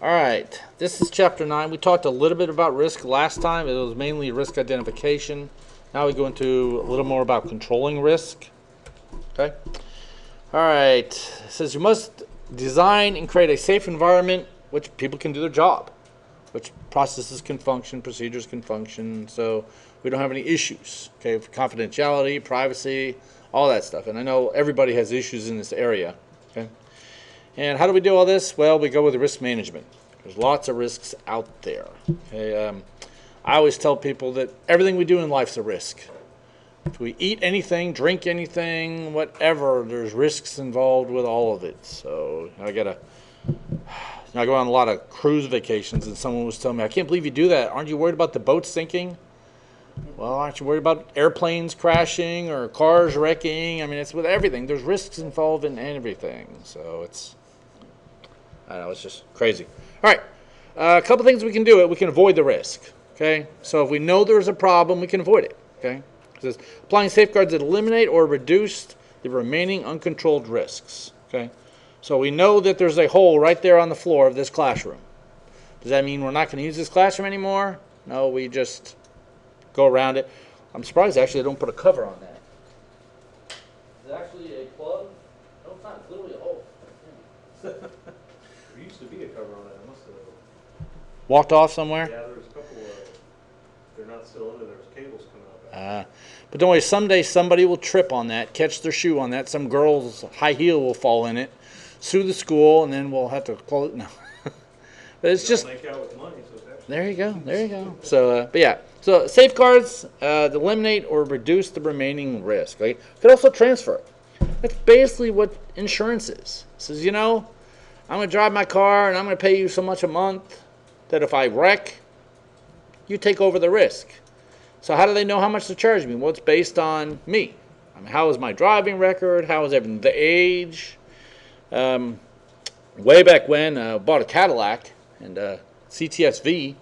All right, this is chapter 9. We talked a little bit about risk last time. It was mainly risk identification. Now we go into a little more about controlling risk. Okay. All right. It says you must design and create a safe environment which people can do their job, which processes can function, procedures can function, so we don't have any issues. Okay, confidentiality, privacy, all that stuff. And I know everybody has issues in this area. Okay. And how do we do all this? Well, we go with risk management. There's lots of risks out there. Okay, I always tell people that everything we do in life's a risk. If we eat anything, drink anything, whatever, there's risks involved with all of it. So I go on a lot of cruise vacations, and someone was telling me, I can't believe you do that. Aren't you worried about the boat sinking? Well, aren't you worried about airplanes crashing or cars wrecking? I mean, it's with everything. There's risks involved in everything. So I don't know, it's just crazy. All right, a couple things we can do. We can avoid the risk, okay? So if we know there's a problem, we can avoid it, okay? It says, applying safeguards that eliminate or reduce the remaining uncontrolled risks, okay? So we know that there's a hole right there on the floor of this classroom. Does that mean we're not going to use this classroom anymore? No, we just go around it. I'm surprised, actually, I don't put a cover on that. Is it actually a plug? No, it's not. It's literally a hole. There used to be a cover on it. I must have. Walked off somewhere? Yeah, there's a couple of. They're not still in there. There's cables coming up. But don't worry, someday somebody will trip on that, catch their shoe on that. Some girl's high heel will fall in it, sue the school, and then we'll have to close it. No. But it's just. Make out with money, so There you go. There you go. So, but yeah. So safeguards eliminate or reduce the remaining risk. Right? Could also transfer. That's basically what insurance is. It says, you know, I'm going to drive my car and I'm going to pay you so much a month that if I wreck, you take over the risk. So how do they know how much to charge me? Well, it's based on me. I mean, how is my driving record? How is everything? The age. Way back when, I bought a Cadillac and CTSV,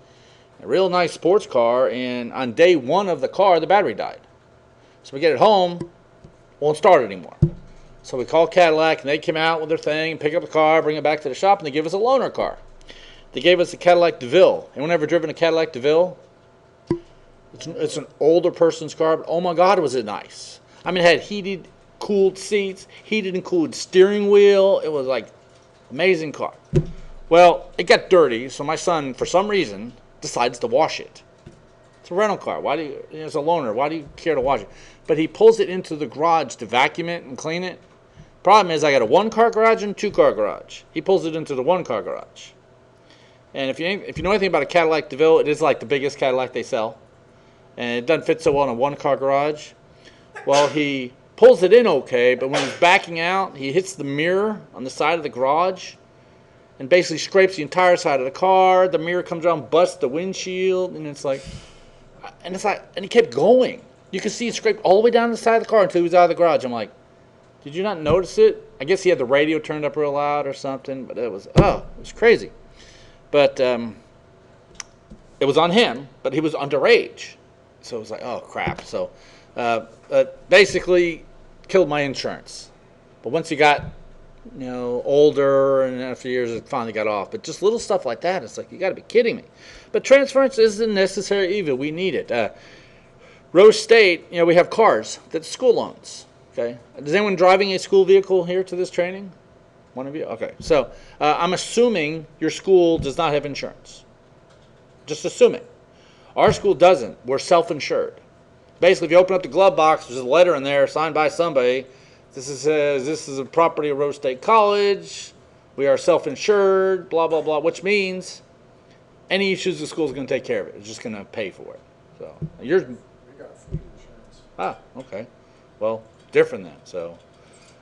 a real nice sports car, and on day one of the car, the battery died. So we get it home, won't start anymore. So we call Cadillac, and they came out with their thing, pick up the car, bring it back to the shop, and they give us a loaner car. They gave us a Cadillac DeVille. Anyone ever driven a Cadillac DeVille? It's an older person's car, but oh my God, was it nice. I mean, it had heated, cooled seats, heated and cooled steering wheel. It was like amazing car. Well, it got dirty, so my son, for some reason, decides to wash it. It's a rental car. It's a loaner. Why do you care to wash it? But he pulls it into the garage to vacuum it and clean it. Problem is, I got a 1-car garage and a 2-car garage. He pulls it into the 1-car garage. And if you know anything about a Cadillac DeVille, it is like the biggest Cadillac they sell. And it doesn't fit so well in a 1-car garage. Well, he pulls it in okay, but when he's backing out, he hits the mirror on the side of the garage and basically scrapes the entire side of the car. The mirror comes around, busts the windshield, and he kept going. You could see it scrape all the way down the side of the car until he was out of the garage. I'm like, did you not notice it? I guess he had the radio turned up real loud or something, but it was crazy. But it was on him, but he was underage. So it was like, oh, crap. So basically killed my insurance. But once he got, older and after years, it finally got off. But just little stuff like that, it's like, you got to be kidding me. But transference isn't a necessary evil. We need it. Rose State, we have cars that school owns. Okay. Is anyone driving a school vehicle here to this training? One of you? Okay. So I'm assuming your school does not have insurance. Just assuming. Our school doesn't. We're self-insured. Basically, if you open up the glove box, there's a letter in there signed by somebody. This is a property of Rose State College. We are self-insured, blah, blah, blah, which means any issues the school's going to take care of it. It's just going to pay for it. So yours. We got fleet insurance. Ah, okay. Well, different then. So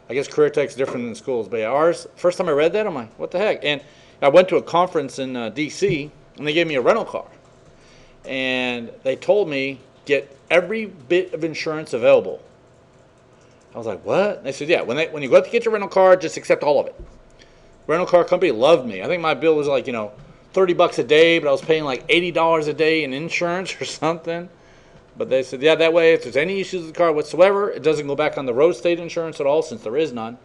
I guess career tech's different than schools. But yeah, ours, first time I read that, I'm like, what the heck? And I went to a conference in D.C., and they gave me a rental car. And they told me, get every bit of insurance available. I was like, what? And they said, yeah, when you go out to get your rental car, just accept all of it. Rental car company loved me. I think my bill was like, $30 a day, but I was paying like $80 a day in insurance or something. But they said, yeah, that way if there's any issues with the car whatsoever, it doesn't go back on the Rose State insurance at all since there is none.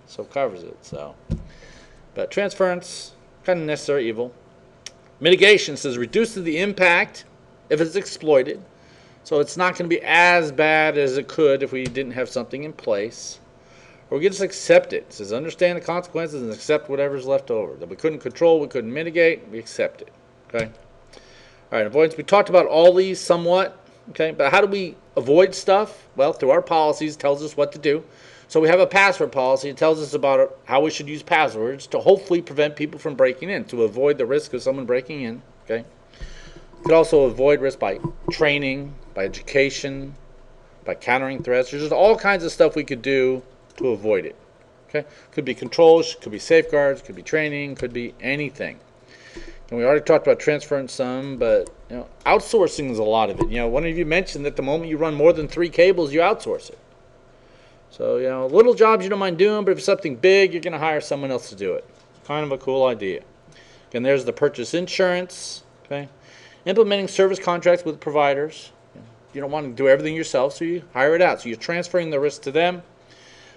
So it covers it. So, but transference, kind of necessary evil. Mitigation says reduces the impact if it's exploited. So it's not going to be as bad as it could if we didn't have something in place. Or we can just accept it. It says understand the consequences and accept whatever's left over. That we couldn't control, we couldn't mitigate, we accept it. Okay? All right, avoidance. We talked about all these somewhat. Okay, but how do we avoid stuff? Well, through our policies, it tells us what to do. So we have a password policy. It tells us about how we should use passwords to hopefully prevent people from breaking in, to avoid the risk of someone breaking in. Okay. You could also avoid risk by training, by education, by countering threats. There's just all kinds of stuff we could do to avoid it. Okay. Could be controls, could be safeguards, could be training, could be anything. And we already talked about transferring some, but outsourcing is a lot of it. One of you mentioned that the moment you run more than 3 cables, you outsource it. So, little jobs you don't mind doing, but if it's something big, you're going to hire someone else to do it. Kind of a cool idea. And there's the purchase insurance. Okay, implementing service contracts with providers. You don't want to do everything yourself, so you hire it out. So you're transferring the risk to them.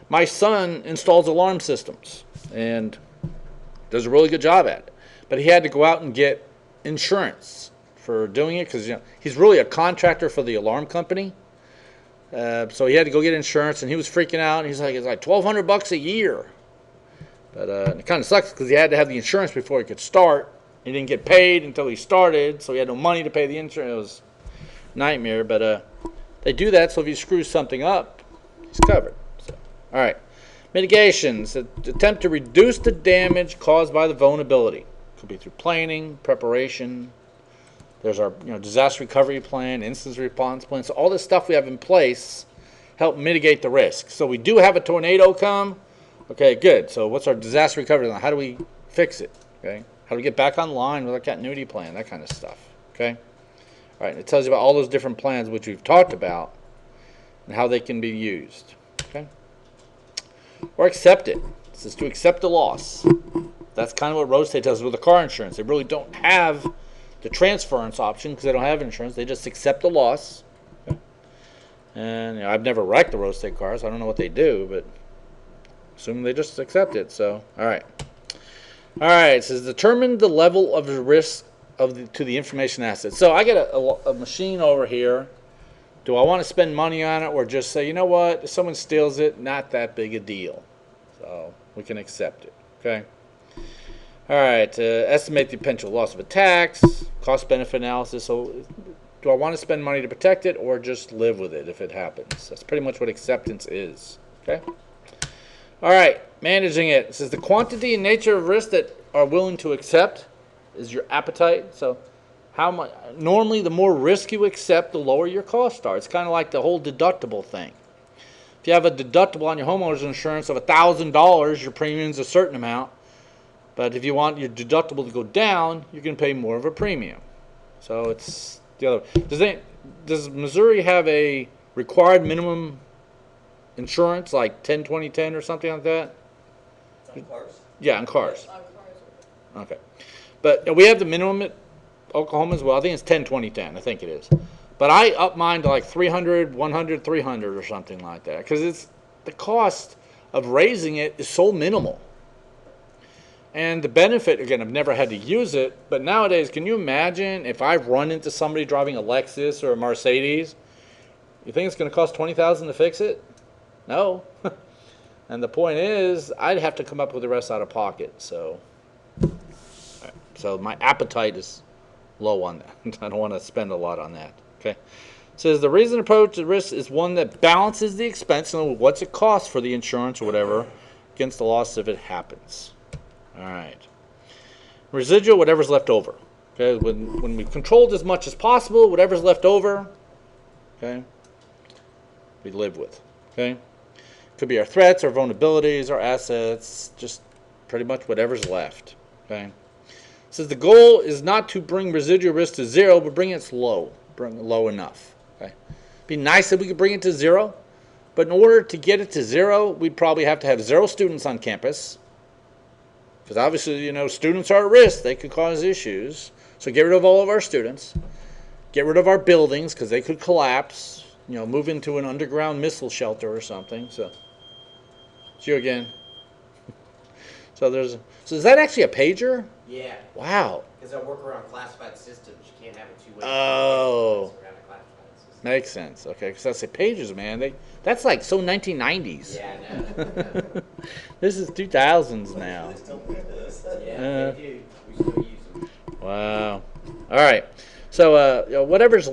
My son installs alarm systems and does a really good job at it. But he had to go out and get insurance for doing it because he's really a contractor for the alarm company. So he had to go get insurance, and he was freaking out. And he's like, it's like $1,200 a year. But it kind of sucks because he had to have the insurance before he could start. He didn't get paid until he started, so he had no money to pay the insurance. It was a nightmare. But they do that so if he screws something up, he's covered. So, all right. Mitigations. Attempt to reduce the damage caused by the vulnerability. Could be through planning, preparation. There's our disaster recovery plan, incident response plan. So all this stuff we have in place help mitigate the risk. So we do have a tornado come. Okay, good. So what's our disaster recovery plan? How do we fix it? Okay. How do we get back online with our continuity plan? That kind of stuff. Okay. All right. And it tells you about all those different plans which we've talked about and how they can be used. Okay. Or accept it. This is to accept the loss. That's kind of what road state does with the car insurance. They really don't have the transference option because they don't have insurance. They just accept the loss. Okay. And I've never wrecked the road state cars. I don't know what they do, but assume they just accept it. So, all right. All right. It says determine the level of the risk to the information asset. So I get a machine over here. Do I want to spend money on it or just say, you know what, if someone steals it, not that big a deal. So we can accept it. Okay. All right, estimate the potential loss of attacks, cost-benefit analysis. So do I want to spend money to protect it or just live with it if it happens? That's pretty much what acceptance is. Okay. All right, managing it. It says the quantity and nature of risk that are willing to accept is your appetite. So how much? Normally, the more risk you accept, the lower your costs are. It's kind of like the whole deductible thing. If you have a deductible on your homeowner's insurance of $1,000, your premium's a certain amount. But if you want your deductible to go down, you can pay more of a premium. So it's the other. Does Missouri have a required minimum insurance like 10-20-10 or something like that? On cars? Yeah, on cars. On cars. Okay. But we have the minimum at Oklahoma as well. I think it's 10-20-10. I think it is. But I up mine to like 300, 100, 300 or something like that because it's the cost of raising it is so minimal. And the benefit, again, I've never had to use it, but nowadays, can you imagine if I run into somebody driving a Lexus or a Mercedes? You think it's going to cost $20,000 to fix it? No. And the point is, I'd have to come up with the rest out of pocket. So my appetite is low on that. I don't want to spend a lot on that. Okay. It says the reasoned approach to risk is one that balances the expense and what's it cost for the insurance or whatever against the loss if it happens. All right. Residual, whatever's left over. Okay. When we've controlled as much as possible, whatever's left over, okay, we live with. Okay. Could be our threats, our vulnerabilities, our assets, just pretty much whatever's left. Okay. It says the goal is not to bring residual risk to zero, but bring it low. Bring it low enough. Okay. It'd be nice if we could bring it to zero, but in order to get it to zero, we'd probably have to have 0 students on campus. Because obviously, students are at risk. They could cause issues. So get rid of all of our students. Get rid of our buildings because they could collapse. Move into an underground missile shelter or something. So, it's you again. So so is that actually a pager? Yeah, Wow. because I work around classified systems. You can't have it two ways. Oh. Around a classified system. Makes sense. Okay, because that's the pagers, man. That's like so 1990s. Yeah, I know. This is 2000s now. They still do this. Yeah, Uh, they do. We still use them. Wow. All right. So whatever's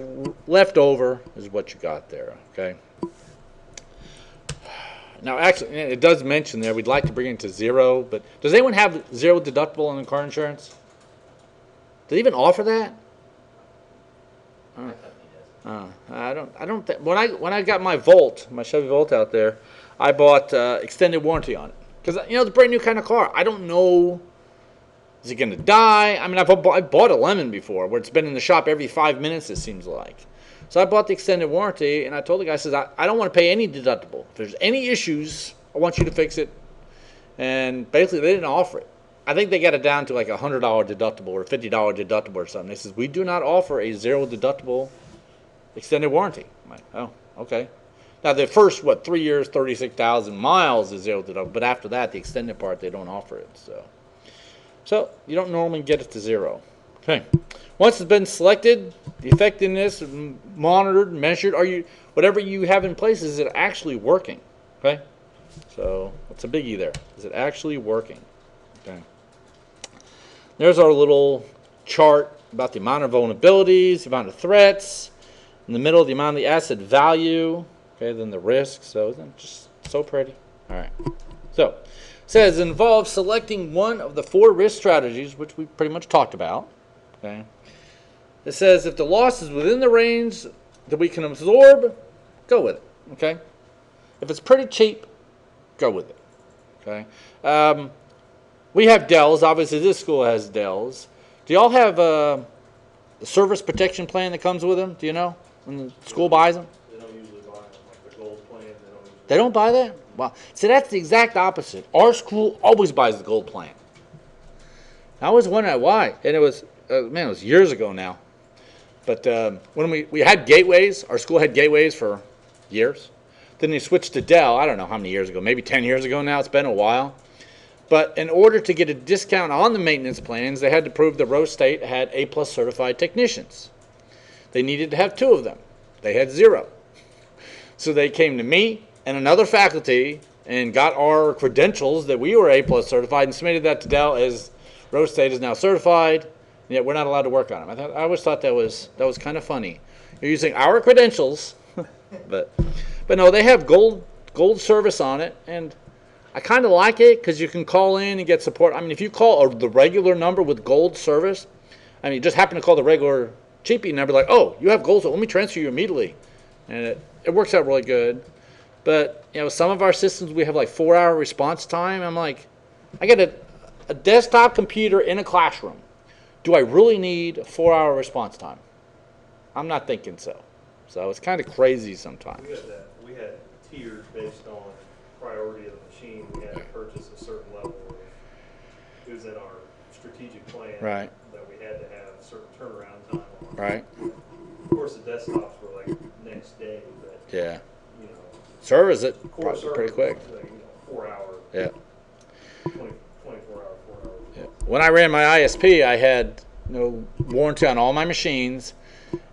left over is what you got there. Okay. Now, actually, it does mention there we'd like to bring it to zero, but does anyone have zero deductible on the car insurance? Do they even offer that? My company does. I don't. When I got my Volt, my Chevy Volt out there, I bought extended warranty on it because it's a brand new kind of car. I don't know. Is it going to die? I mean, I bought a Lemon before, where it's been in the shop every 5 minutes. It seems like. So I bought the extended warranty, and I told the guy, I says, I don't want to pay any deductible. If there's any issues, I want you to fix it. And basically, they didn't offer it. I think they got it down to like a $100 deductible or $50 deductible or something. They says, we do not offer a zero deductible extended warranty. I'm like, oh, okay. Now, the first, 3 years, 36,000 miles is zero deductible. But after that, the extended part, they don't offer it. So you don't normally get it to zero. Okay. Once it's been selected, the effectiveness monitored, measured, whatever you have in place, is it actually working? Okay. So what's a biggie there? Is it actually working? Okay. There's our little chart about the amount of vulnerabilities, the amount of threats. In the middle, the amount of the asset value. Okay, then the risk. So it's just so pretty. All right. So it says it involves selecting one of the 4 risk strategies, which we pretty much talked about. Okay. It says if the loss is within the range that we can absorb, go with it. Okay. If it's pretty cheap, go with it. Okay. We have Dells. Obviously, this school has Dells. Do y'all have the service protection plan that comes with them? Do you know when the school buys them? They don't usually buy them, like the gold plan, They don't buy that? Wow. See, that's the exact opposite. Our school always buys the gold plan. I was wondering why, and it was it was years ago now. But when we had gateways, our school had gateways for years. Then they switched to Dell, I don't know how many years ago, maybe 10 years ago now. It's been a while. But in order to get a discount on the maintenance plans, they had to prove that Rose State had A+ certified technicians. They needed to have 2 of them. They had 0. So they came to me and another faculty and got our credentials that we were A+ certified and submitted that to Dell as Rose State is now certified. Yet we're not allowed to work on them. I always thought that was kind of funny. You're using our credentials, but no, they have gold service on it, and I kind of like it because you can call in and get support. I mean, if you call the regular number with gold service, I mean, you just happen to call the regular cheapie number, like, oh, you have gold, so let me transfer you immediately, and it works out really good. But some of our systems we have like 4-hour response time. I'm like, I get a desktop computer in a classroom. Do I really need a 4-hour response time? I'm not thinking so. So it's kind of crazy sometimes. We had tiers based on priority of the machine. We had to purchase a certain level of, it was in our strategic plan. Right. That we had to have a certain turnaround time on. Right. Of course, the desktops were like next day, but Yeah. Service it pretty quick. Like, 4 hour. Yeah. 24 hour, 4 hour. Yeah. When I ran my ISP, I had warranty on all my machines,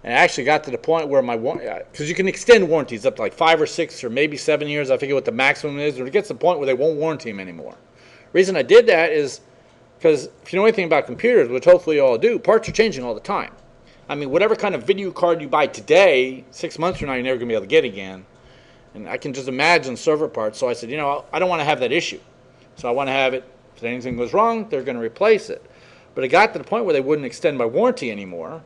and I actually got to the point where because you can extend warranties up to like 5 or 6 or maybe 7 years. I forget what the maximum is, but it gets to the point where they won't warranty them anymore. The reason I did that is because if you know anything about computers, which hopefully you all do, parts are changing all the time. I mean, whatever kind of video card you buy today, 6 months from now, you're never going to be able to get again. And I can just imagine server parts. So I said, I don't want to have that issue. So I want to have it, if anything goes wrong, they're going to replace it. But it got to the point where they wouldn't extend my warranty anymore.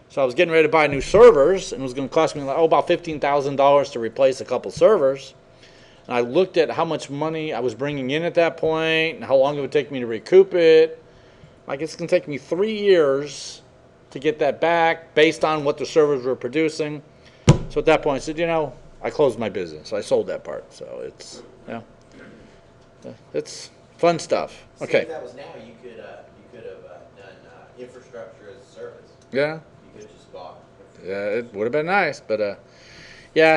So I was getting ready to buy new servers, and it was going to cost me about $15,000 to replace a couple servers. And I looked at how much money I was bringing in at that point and how long it would take me to recoup it. Like, it's going to take me 3 years to get that back based on what the servers were producing. So at that point I said, I closed my business. I sold that part. So it's, it's fun stuff. Okay. See, if that was now, you could have done infrastructure as a service. Yeah. You could have just bought. Yeah, it would have been nice, but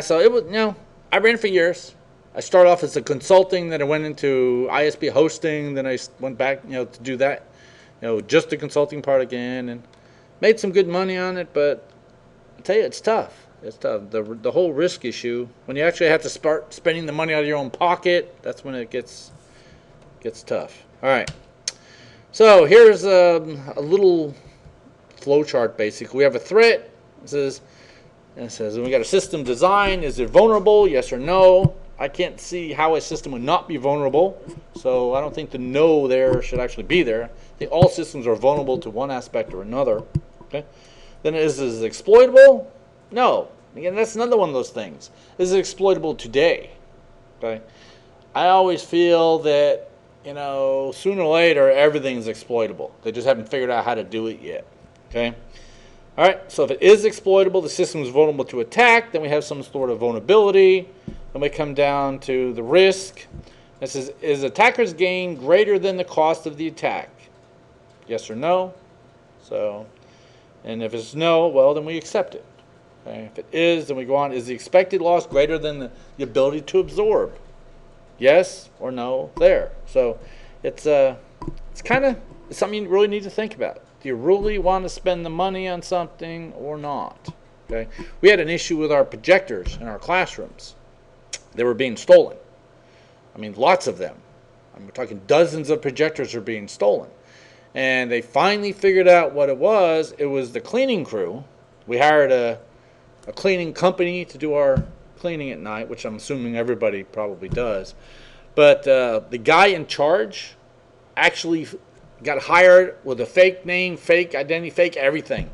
so it was. I ran for years. I started off as a consulting, then I went into ISP hosting, then I went back, to do that, just the consulting part again, and made some good money on it. But I tell you, it's tough. It's tough. The whole risk issue, when you actually have to start spending the money out of your own pocket, that's when it gets tough. All right. So here's a little flow chart. Basically, we have a threat. It says we got a system design. Is it vulnerable? Yes or no? I can't see how a system would not be vulnerable. So I don't think the no there should actually be there. I think all systems are vulnerable to one aspect or another. Okay. Then is it exploitable? No. Again, that's another one of those things. Is it exploitable today? Okay. I always feel that sooner or later everything's exploitable. They just haven't figured out how to do it yet. Okay. All right, so if it is exploitable, the system is vulnerable to attack, then we have some sort of vulnerability. Then we come down to the risk. This is attacker's gain greater than the cost of the attack? Yes or no? So, and if it's no, well, then we accept it. Okay. If it is, then we go on. Is the expected loss greater than the ability to absorb? Yes or no there. So it's something you really need to think about. Do you really want to spend the money on something or not? Okay. We had an issue with our projectors in our classrooms. They were being stolen. I mean, lots of them. We're talking dozens of projectors are being stolen. And they finally figured out what it was. It was the cleaning crew. We hired a cleaning company to do our cleaning at night, which I'm assuming everybody probably does. But the guy in charge actually got hired with a fake name, fake identity, fake everything.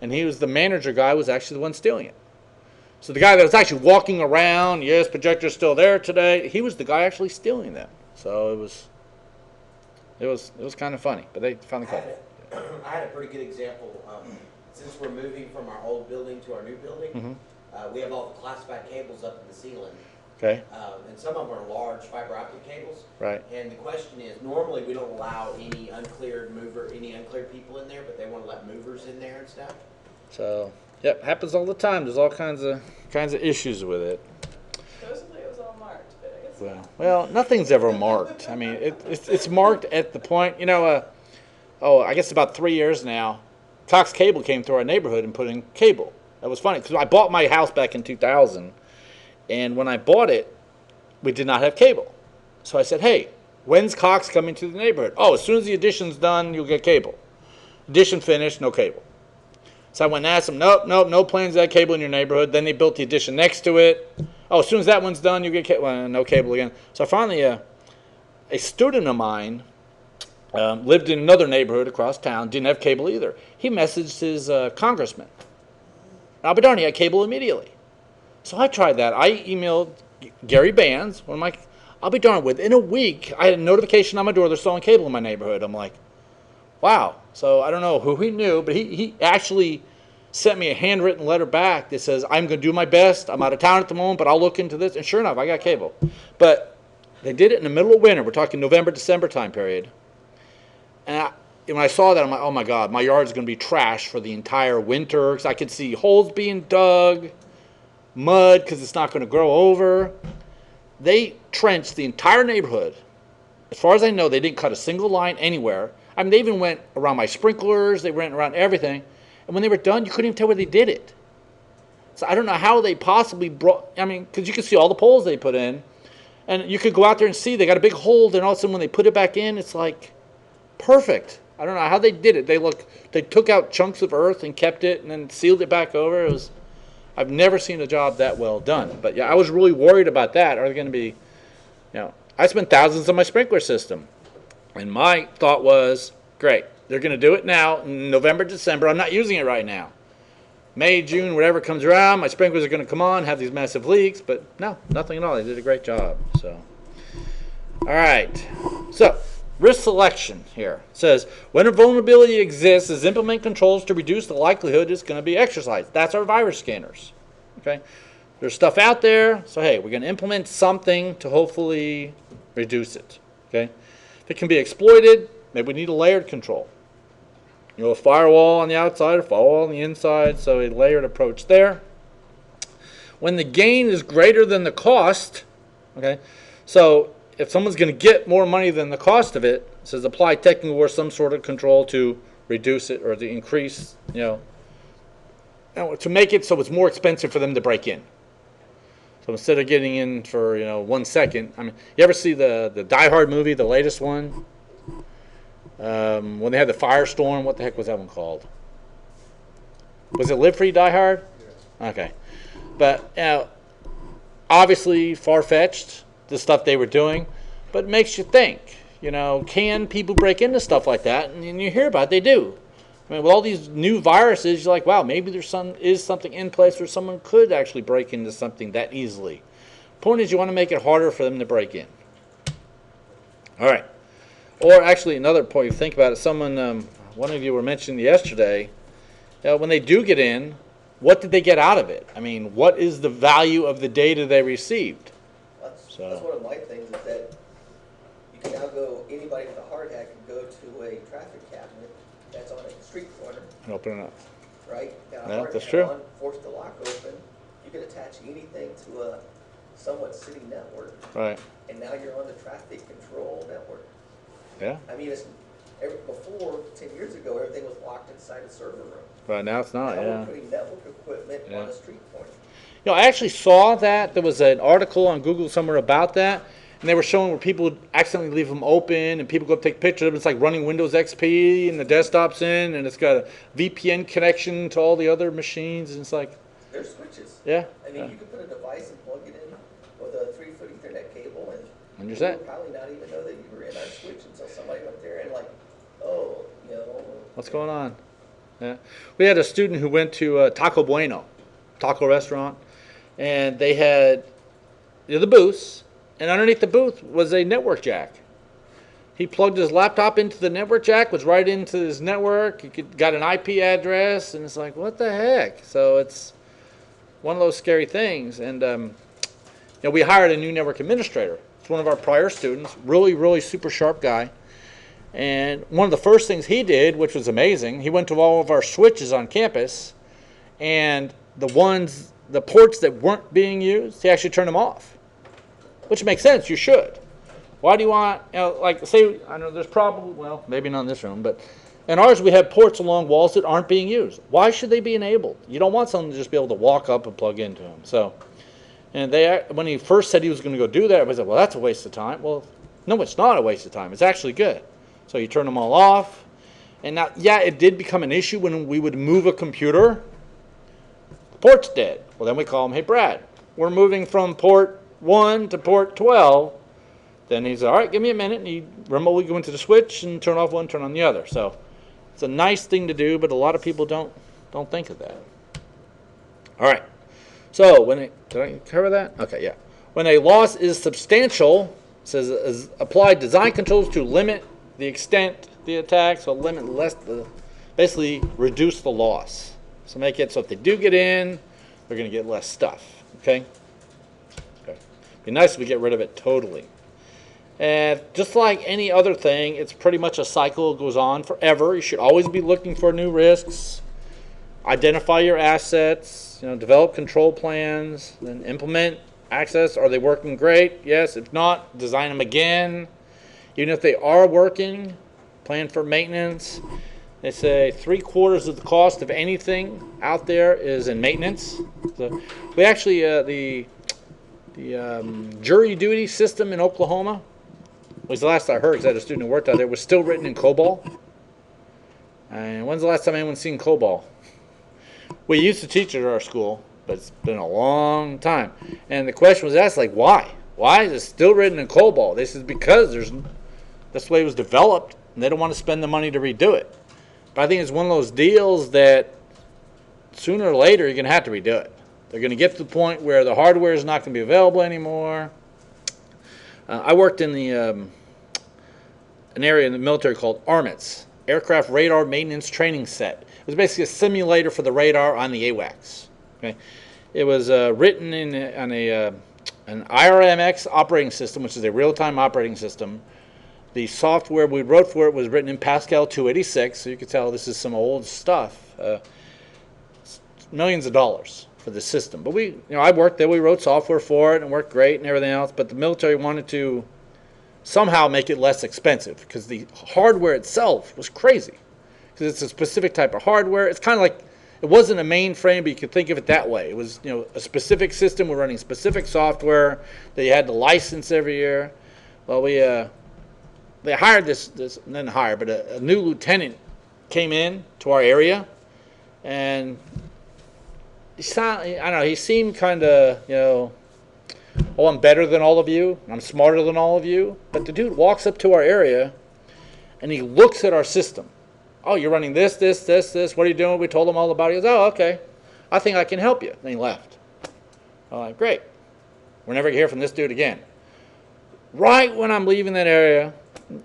And he was the manager guy, was actually the one stealing it. So the guy that was actually walking around, yes, projector's still there today, he was the guy actually stealing them. So it was kind of funny, but they finally caught it. I had a pretty good example. Since we're moving from our old building to our new building, we have all the classified cables up in the ceiling. Okay. And some of them are large fiber optic cables. Right. And the question is, normally we don't allow any uncleared people in there, but they want to let movers in there and stuff. So, yep, happens all the time. There's all kinds of issues with it. Supposedly it was all marked, but I guess Well, nothing's ever marked. I mean, it's marked at the point, I guess about 3 years now, Cox Cable came through our neighborhood and put in cable. That was funny because I bought my house back in 2000, and when I bought it, we did not have cable. So I said, hey, when's Cox coming to the neighborhood? Oh, as soon as the addition's done, you'll get cable. Addition finished, no cable. So I went and asked them, nope, no plans to have cable in your neighborhood. Then they built the addition next to it. Oh, as soon as that one's done, you get cable. Well, no cable again. So finally, a student of mine lived in another neighborhood across town, didn't have cable either. He messaged his congressman. I'll be darned, he had cable immediately. So I tried that. I emailed Gary Bands, I'll be darned, within a week, I had a notification on my door, they're selling cable in my neighborhood. I'm like, wow. So I don't know who he knew, but he actually sent me a handwritten letter back that says, I'm going to do my best. I'm out of town at the moment, but I'll look into this. And sure enough, I got cable. But they did it in the middle of winter. We're talking November, December time period. And when I saw that, I'm like, oh my God, my yard's going to be trash for the entire winter. Because I could see holes being dug, mud because it's not going to grow over. They trenched the entire neighborhood. As far as I know, they didn't cut a single line anywhere. I mean, they even went around my sprinklers. They went around everything. And when they were done, you couldn't even tell where they did it. So I don't know how they possibly because you could see all the poles they put in. And you could go out there and see they got a big hole. Then all of a sudden when they put it back in, it's like perfect. I don't know how they did it. They took out chunks of earth and kept it and then sealed it back over. I've never seen a job that well done. But yeah, I was really worried about that. Are they going to be, I spent thousands on my sprinkler system. And my thought was, great, they're going to do it now in November, December. I'm not using it right now. May, June, whatever comes around, my sprinklers are going to come on, have these massive leaks. But no, nothing at all. They did a great job. So, all right. So, risk selection here. It says, when a vulnerability exists, is implement controls to reduce the likelihood it's going to be exercised. That's our virus scanners. Okay? There's stuff out there. So, hey, we're going to implement something to hopefully reduce it. Okay? If it can be exploited, maybe we need a layered control. A firewall on the outside, a firewall on the inside, so a layered approach there. When the gain is greater than the cost, Okay, so if someone's going to get more money than the cost of it, it says apply technical or some sort of control to reduce it or to increase, to make it so it's more expensive for them to break in. So instead of getting in for 1 second, I mean, you ever see the Die Hard movie, the latest one? When they had the firestorm, what the heck was that one called? Was it Live Free Die Hard? Yeah. Okay, but obviously far-fetched, the stuff they were doing, but it makes you think. Can people break into stuff like that? And you hear about it, they do. I mean, with all these new viruses, you're like, wow, maybe there's something in place where someone could actually break into something that easily. Point is, you want to make it harder for them to break in. All right. Or actually, another point, you think about it, one of you were mentioning yesterday, when they do get in, what did they get out of it? I mean, what is the value of the data they received? That's one of my things is that you can now anybody with a hard hat can go to a traffic cabinet that's on a street corner, And open it up. right? Got a Yeah, hard that's hat true. on, force the lock open. You can attach anything to a somewhat city network, Right. and now you're on the traffic control network. Yeah. I mean, before, 10 years ago, everything was locked inside a server room. Right now it's not, Now yeah. we're putting network equipment Yeah. on a street corner. I actually saw that. There was an article on Google somewhere about that. And they were showing where people would accidentally leave them open and people go take pictures of it. It's like running Windows XP and the desktop's in and it's got a VPN connection to all the other machines. And it's like, There's switches. yeah. I mean, you could put a device and plug it in with a 3-foot Ethernet cable, and And you're you set. would probably not even know that you were in our switch until somebody went there and What's going on? Yeah. We had a student who went to Taco Bueno, taco restaurant, and they had the booths, and underneath the booth was a network jack. He plugged his laptop into the network jack, was right into his network. He got an IP address, and it's like, what the heck? So it's one of those scary things. And we hired a new network administrator. It's one of our prior students, really, really super sharp guy. And one of the first things he did, which was amazing, he went to all of our switches on campus, and the ports that weren't being used, he actually turned them off. Which makes sense, you should. Why do you want, say, I know there's probably, well, maybe not in this room, but in ours we have ports along walls that aren't being used. Why should they be enabled? You don't want someone to just be able to walk up and plug into them. So, and when he first said he was going to go do that, I said, well, that's a waste of time. Well, no, it's not a waste of time. It's actually good. So you turn them all off. And now, yeah, it did become an issue when we would move a computer. The port's dead. Well, then we call him, hey, Brad, we're moving from port 1 to port 12. Then he's all right, give me a minute. And he remotely go into the switch and turn off one, turn on the other. So it's a nice thing to do, but a lot of people don't think of that. All right. So did I cover that? Okay, yeah. When a loss is substantial, it says apply design controls to limit the extent of the attack, so basically reduce the loss. So make it so if they do get in, they're going to get less stuff. Okay? Be nice if we get rid of it totally. And just like any other thing, it's pretty much a cycle. It goes on forever. You should always be looking for new risks. Identify your assets. Develop control plans. Then implement access. Are they working great? Yes. If not, design them again. Even if they are working, plan for maintenance. They say 3/4 of the cost of anything out there is in maintenance. So we actually the jury duty system in Oklahoma, was the last I heard, because I had a student who worked out there, was still written in COBOL. And when's the last time anyone's seen COBOL? We used to teach it at our school, but it's been a long time. And the question was asked, why? Why is it still written in COBOL? They said because that's the way it was developed, and they don't want to spend the money to redo it. But I think it's one of those deals that sooner or later you're going to have to redo it. They're going to get to the point where the hardware is not going to be available anymore. I worked in an area in the military called ARMITS, Aircraft Radar Maintenance Training Set. It was basically a simulator for the radar on the AWACS. Okay? It was written on an IRMX operating system, which is a real-time operating system. The software we wrote for it was written in Pascal 286, so you could tell this is some old stuff. Millions of dollars. for the system. But I worked there. We wrote software for it and worked great and everything else. But the military wanted to somehow make it less expensive because the hardware itself was crazy. Because it's a specific type of hardware. It's kind of like, it wasn't a mainframe, but you could think of it that way. It was, a specific system. We're running specific software that you had to license every year. Well, they hired but a new lieutenant came in to our area, and he seemed kind of, oh, I'm better than all of you, I'm smarter than all of you. But the dude walks up to our area, and he looks at our system. Oh, you're running this. What are you doing? We told him all about it. He goes, oh, okay. I think I can help you. Then he left. I'm like, great. We're never going to hear from this dude again. Right when I'm leaving that area,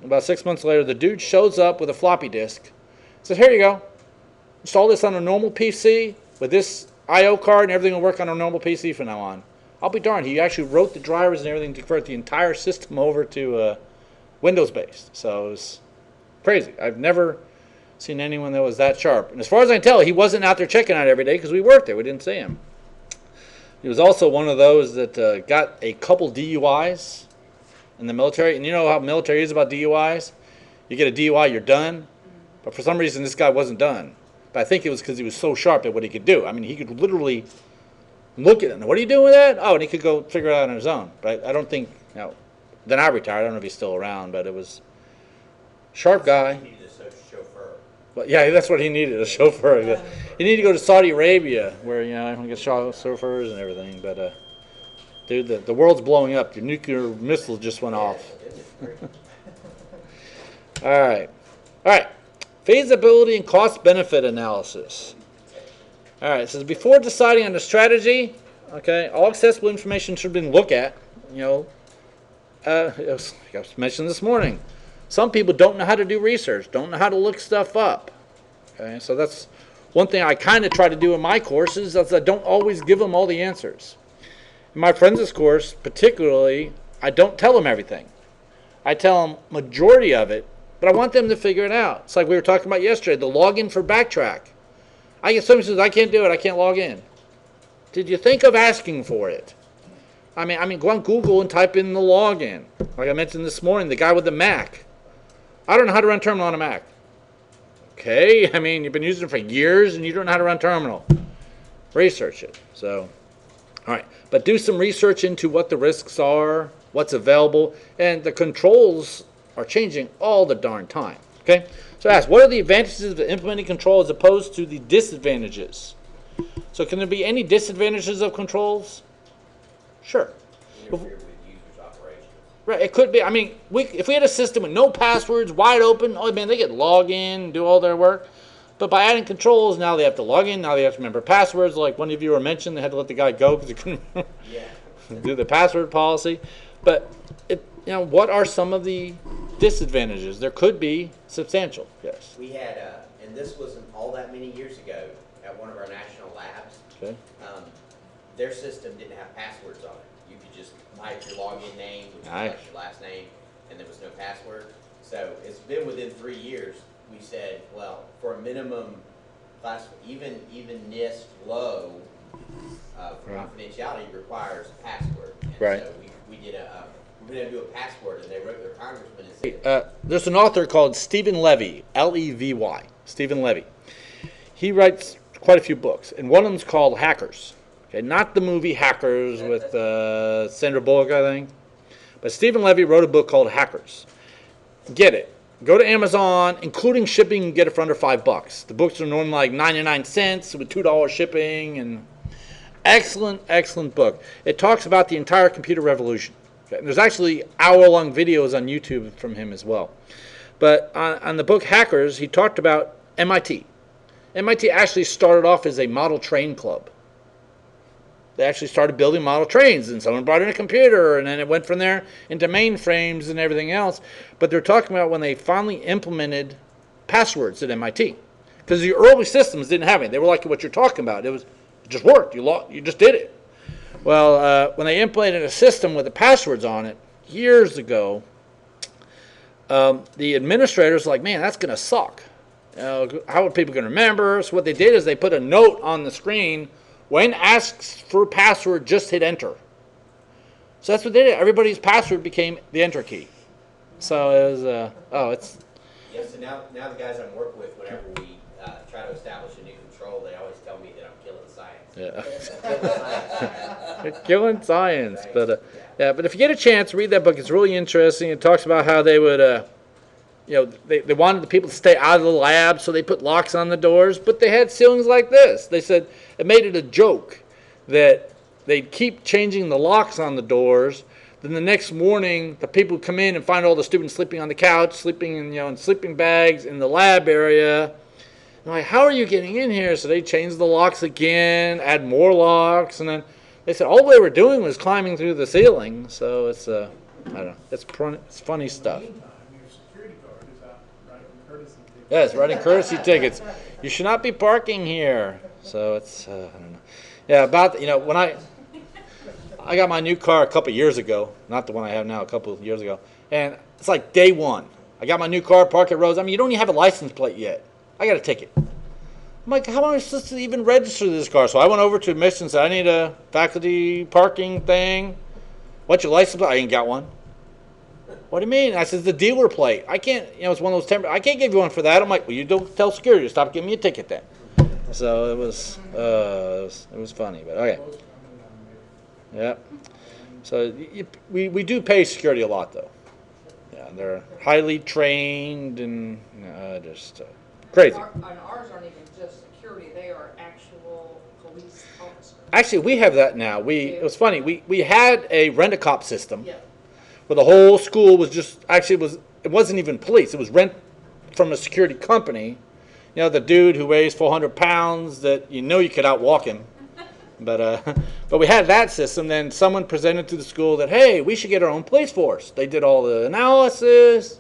about 6 months later, the dude shows up with a floppy disk. Says, here you go. Install this on a normal PC with this I/O card, and everything will work on a normal PC from now on. I'll be darned. He actually wrote the drivers and everything to convert the entire system over to Windows-based. So it was crazy. I've never seen anyone that was that sharp. And as far as I can tell, he wasn't out there checking out every day because we worked there. We didn't see him. He was also one of those that got a couple DUIs in the military. And you know how military is about DUIs? You get a DUI, you're done. But for some reason, this guy wasn't done. But I think it was because he was so sharp at what he could do. I mean, he could literally look at it. What are you doing with that? Oh, and he could go figure it out on his own. But I don't think, then I retired. I don't know if he's still around, but it was sharp guy. He needed a chauffeur. Well, yeah, that's what he needed, a chauffeur. He needed to go to Saudi Arabia where, everyone gets chauffeurs and everything. But, dude, the world's blowing up. Your nuclear missile just went off. All right. Feasibility and cost-benefit analysis. All right, it says before deciding on the strategy, all accessible information should have been looked at. I was mentioned this morning. Some people don't know how to do research, don't know how to look stuff up. Okay, so that's one thing I kind of try to do in my courses, is I don't always give them all the answers. In my forensics course, particularly, I don't tell them everything. I tell them majority of it, but I want them to figure it out. It's like we were talking about yesterday, the login for Backtrack. I get somebody who says, I can't do it, I can't log in. Did you think of asking for it? I mean, go on Google and type in the login. Like I mentioned this morning, the guy with the Mac. I don't know how to run terminal on a Mac. Okay, you've been using it for years and you don't know how to run terminal. Research it. So, all right. But do some research into what the risks are, what's available, and the controls are changing all the darn time. Okay? So ask, what are the advantages of implementing control as opposed to the disadvantages? So can there be any disadvantages of controls? Sure. Interfere with users' operations. Right, it could be. If we had a system with no passwords, wide open, oh man, they could log in, do all their work. But by adding controls, now they have to log in, now they have to remember passwords. Like one of you mentioned, they had to let the guy go because he couldn't do the password policy. But what are some of the disadvantages? There could be substantial. Yes. We had, and this wasn't all that many years ago, at one of our national labs. Okay. Their system didn't have passwords on it. You could just type your login name, which is like your last name, and there was no password. So it's been within 3 years. We said, well, for a minimum class, even NIST low for confidentiality requires a password. And so we did we're going to do a password, and they wrote their congressman and said, there's an author called Stephen Levy, Levy, Stephen Levy. He writes quite a few books, and one of them is called Hackers. Okay, not the movie Hackers with Sandra Bullock, I think. But Stephen Levy wrote a book called Hackers. Get it. Go to Amazon, including shipping, and get it for under $5. The books are normally like 99 cents with $2 shipping, and excellent book. It talks about the entire computer revolution. Okay, and there's actually hour-long videos on YouTube from him as well. But on the book Hackers, he talked about MIT. MIT actually started off as a model train club. They actually started building model trains, and someone brought in a computer, and then it went from there into mainframes and everything else. But they're talking about when they finally implemented passwords at MIT. Because the early systems didn't have any. They were like what you're talking about. It just worked. You just did it. Well, when they implemented a system with the passwords on it years ago, the administrators were like, man, that's going to suck. How are people going to remember? So what they did is they put a note on the screen when asked for a password, just hit enter. So that's what they did. Everybody's password became the enter key. So it was, it's. Yeah, so now the guys I'm working with, whenever we try to establish a new control, they always tell me that I'm killing science. Yeah. They're killing science. But but if you get a chance, read that book. It's really interesting. It talks about how they would, they wanted the people to stay out of the lab, so they put locks on the doors, but they had ceilings like this. They said it made it a joke that they'd keep changing the locks on the doors. Then the next morning, the people would come in and find all the students sleeping on the couch, sleeping in sleeping bags in the lab area. I'm like, how are you getting in here? So they changed the locks again, add more locks, and then they said all they were doing was climbing through the ceiling. So it's I don't know, it's funny stuff. Meantime, your security guard is out writing courtesy tickets. Yes, writing courtesy tickets. You should not be parking here. So it's I don't know. Yeah, about when I got my new car a couple years ago, not the one I have now, a couple of years ago, and it's like day one. I got my new car, park at Rose. I mean, you don't even have a license plate yet. I got a ticket. I'm like, how am I supposed to even register this car? So I went over to admissions and said, I need a faculty parking thing. What's your license plate? I ain't got one. What do you mean? I said, the dealer plate. I can't, it's one of those I can't give you one for that. I'm like, well, you don't tell security to stop giving me a ticket then. So it was funny, but okay. Yeah. So we do pay security a lot, though. Yeah, they're highly trained and just crazy. And ours aren't even just security, they are actual police officers. Actually, we have that now. It was funny. We had a rent-a-cop system Yeah. where the whole school was it wasn't even police. It was rent from a security company. The dude who weighs 400 pounds that you could outwalk him. But we had that system. Then someone presented to the school that, hey, we should get our own police force. They did all the analysis.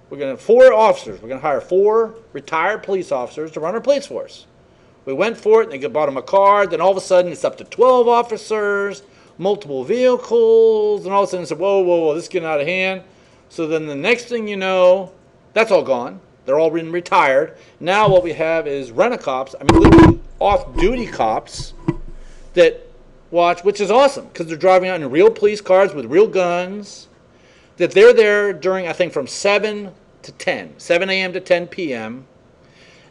We're going to have 4 officers. We're going to hire 4 retired police officers to run our police force. We went for it, and they bought them a car. Then all of a sudden, it's up to 12 officers, multiple vehicles, and all of a sudden, it's like, whoa, this is getting out of hand. So then the next thing you know, that's all gone. They're all been retired. Now what we have is rent-a-cops, literally off-duty cops that watch, which is awesome, because they're driving out in real police cars with real guns, that they're there during, I think, from 7 a.m. to 10 p.m.,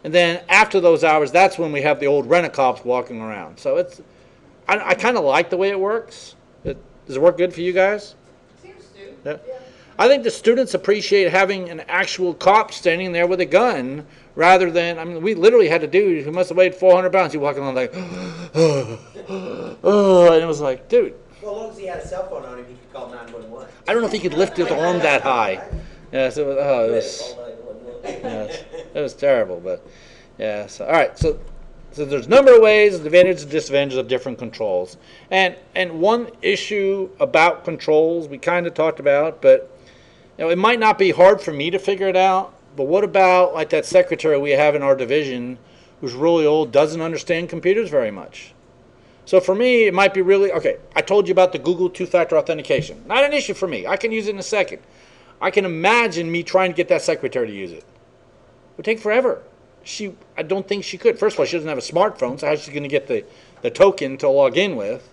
and then after those hours, that's when we have the old rent-a-cops walking around. So I kind of like the way it works. Does it work good for you guys? Seems to. Yeah. I think the students appreciate having an actual cop standing there with a gun rather than, we literally had a dude who must have weighed 400 pounds. He walking along like, and it was like, dude. Well, as long as he had a cell phone on him, he could call 911. I don't know if he could lift his arm that high. Yes, it was terrible, but yeah. So all right, so there's a number of ways, advantages and disadvantages of different controls, and one issue about controls we kind of talked about, but it might not be hard for me to figure it out. But what about like that secretary we have in our division, who's really old, doesn't understand computers very much? So for me, it might be really okay. I told you about the Google two-factor authentication. Not an issue for me. I can use it in a second. I can imagine me trying to get that secretary to use it. It would take forever. I don't think she could. First of all, she doesn't have a smartphone, so how's she going to get the token to log in with?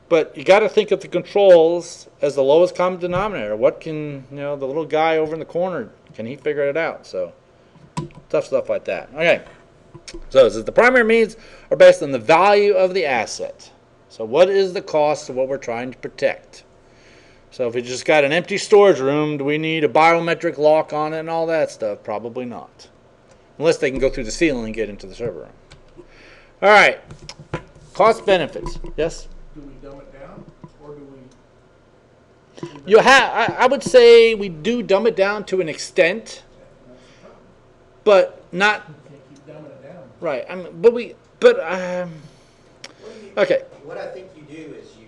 But you got to think of the controls as the lowest common denominator. What can the little guy over in the corner, can he figure it out? So tough stuff like that. Okay. So the primary means are based on the value of the asset. So what is the cost of what we're trying to protect? So if we just got an empty storage room, do we need a biometric lock on it and all that stuff? Probably not. Unless they can go through the ceiling and get into the server room. All right. Cost benefits. Yes? Do we dumb it down, or do we? I would say we do dumb it down to an extent, but not You can't keep dumbing it down. right. Okay. What I think you do is you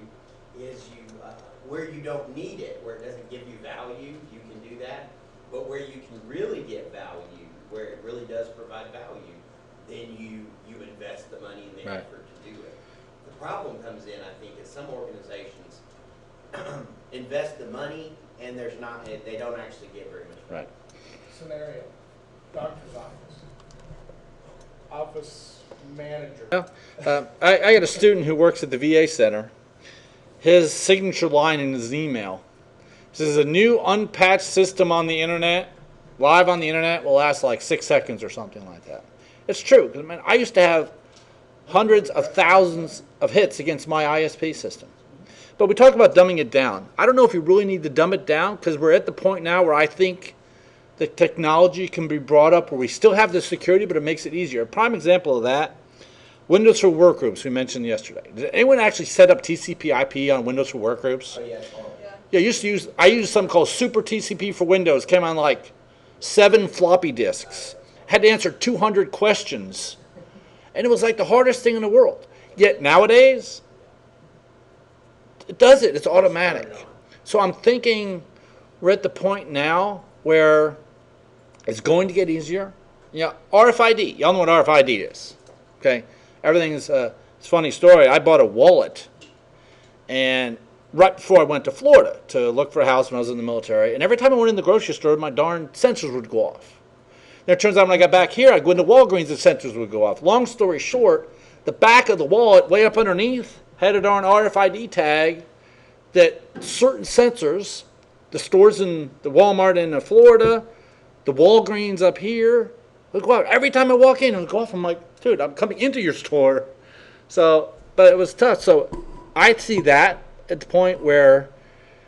where you don't need it, where it doesn't give you value, you can do that. But where you can really get value, where it really does provide value, then you invest the money and the Right. effort to do it. The problem comes in, I think, is some organizations invest the money and they don't actually get very much value. Right. Scenario, doctor's office. Office manager. I got a student who works at the VA center. His signature line in his email says a new unpatched system on the internet, live on the internet, will last like 6 seconds or something like that. It's true. 'Cause, man, I used to have hundreds of thousands of hits against my ISP system. But we talk about dumbing it down. I don't know if you really need to dumb it down, because we're at the point now where I think the technology can be brought up where we still have the security, but it makes it easier. A prime example of that, Windows for Workgroups we mentioned yesterday. Did anyone actually set up TCP/IP on Windows for Workgroups? Oh, yeah. Yeah, I used something called Super TCP for Windows. Came on like 7 floppy disks. Had to answer 200 questions. And it was like the hardest thing in the world. Yet nowadays, it does it. It's automatic. So I'm thinking we're at the point now where it's going to get easier. You know, RFID. Y'all know what RFID is. Okay? Everything's, it's a funny story. I bought a wallet, and right before I went to Florida to look for a house when I was in the military, and every time I went in the grocery store, my darn sensors would go off. Then it turns out when I got back here, I'd go into Walgreens, the sensors would go off. Long story short, the back of the wallet, way up underneath, had a darn RFID tag that certain sensors, the stores in the Walmart in Florida, the Walgreens up here, would go off. Every time I walk in, it would go off. I'm like, dude, I'm coming into your store. So, but it was tough. So I see that at the point where,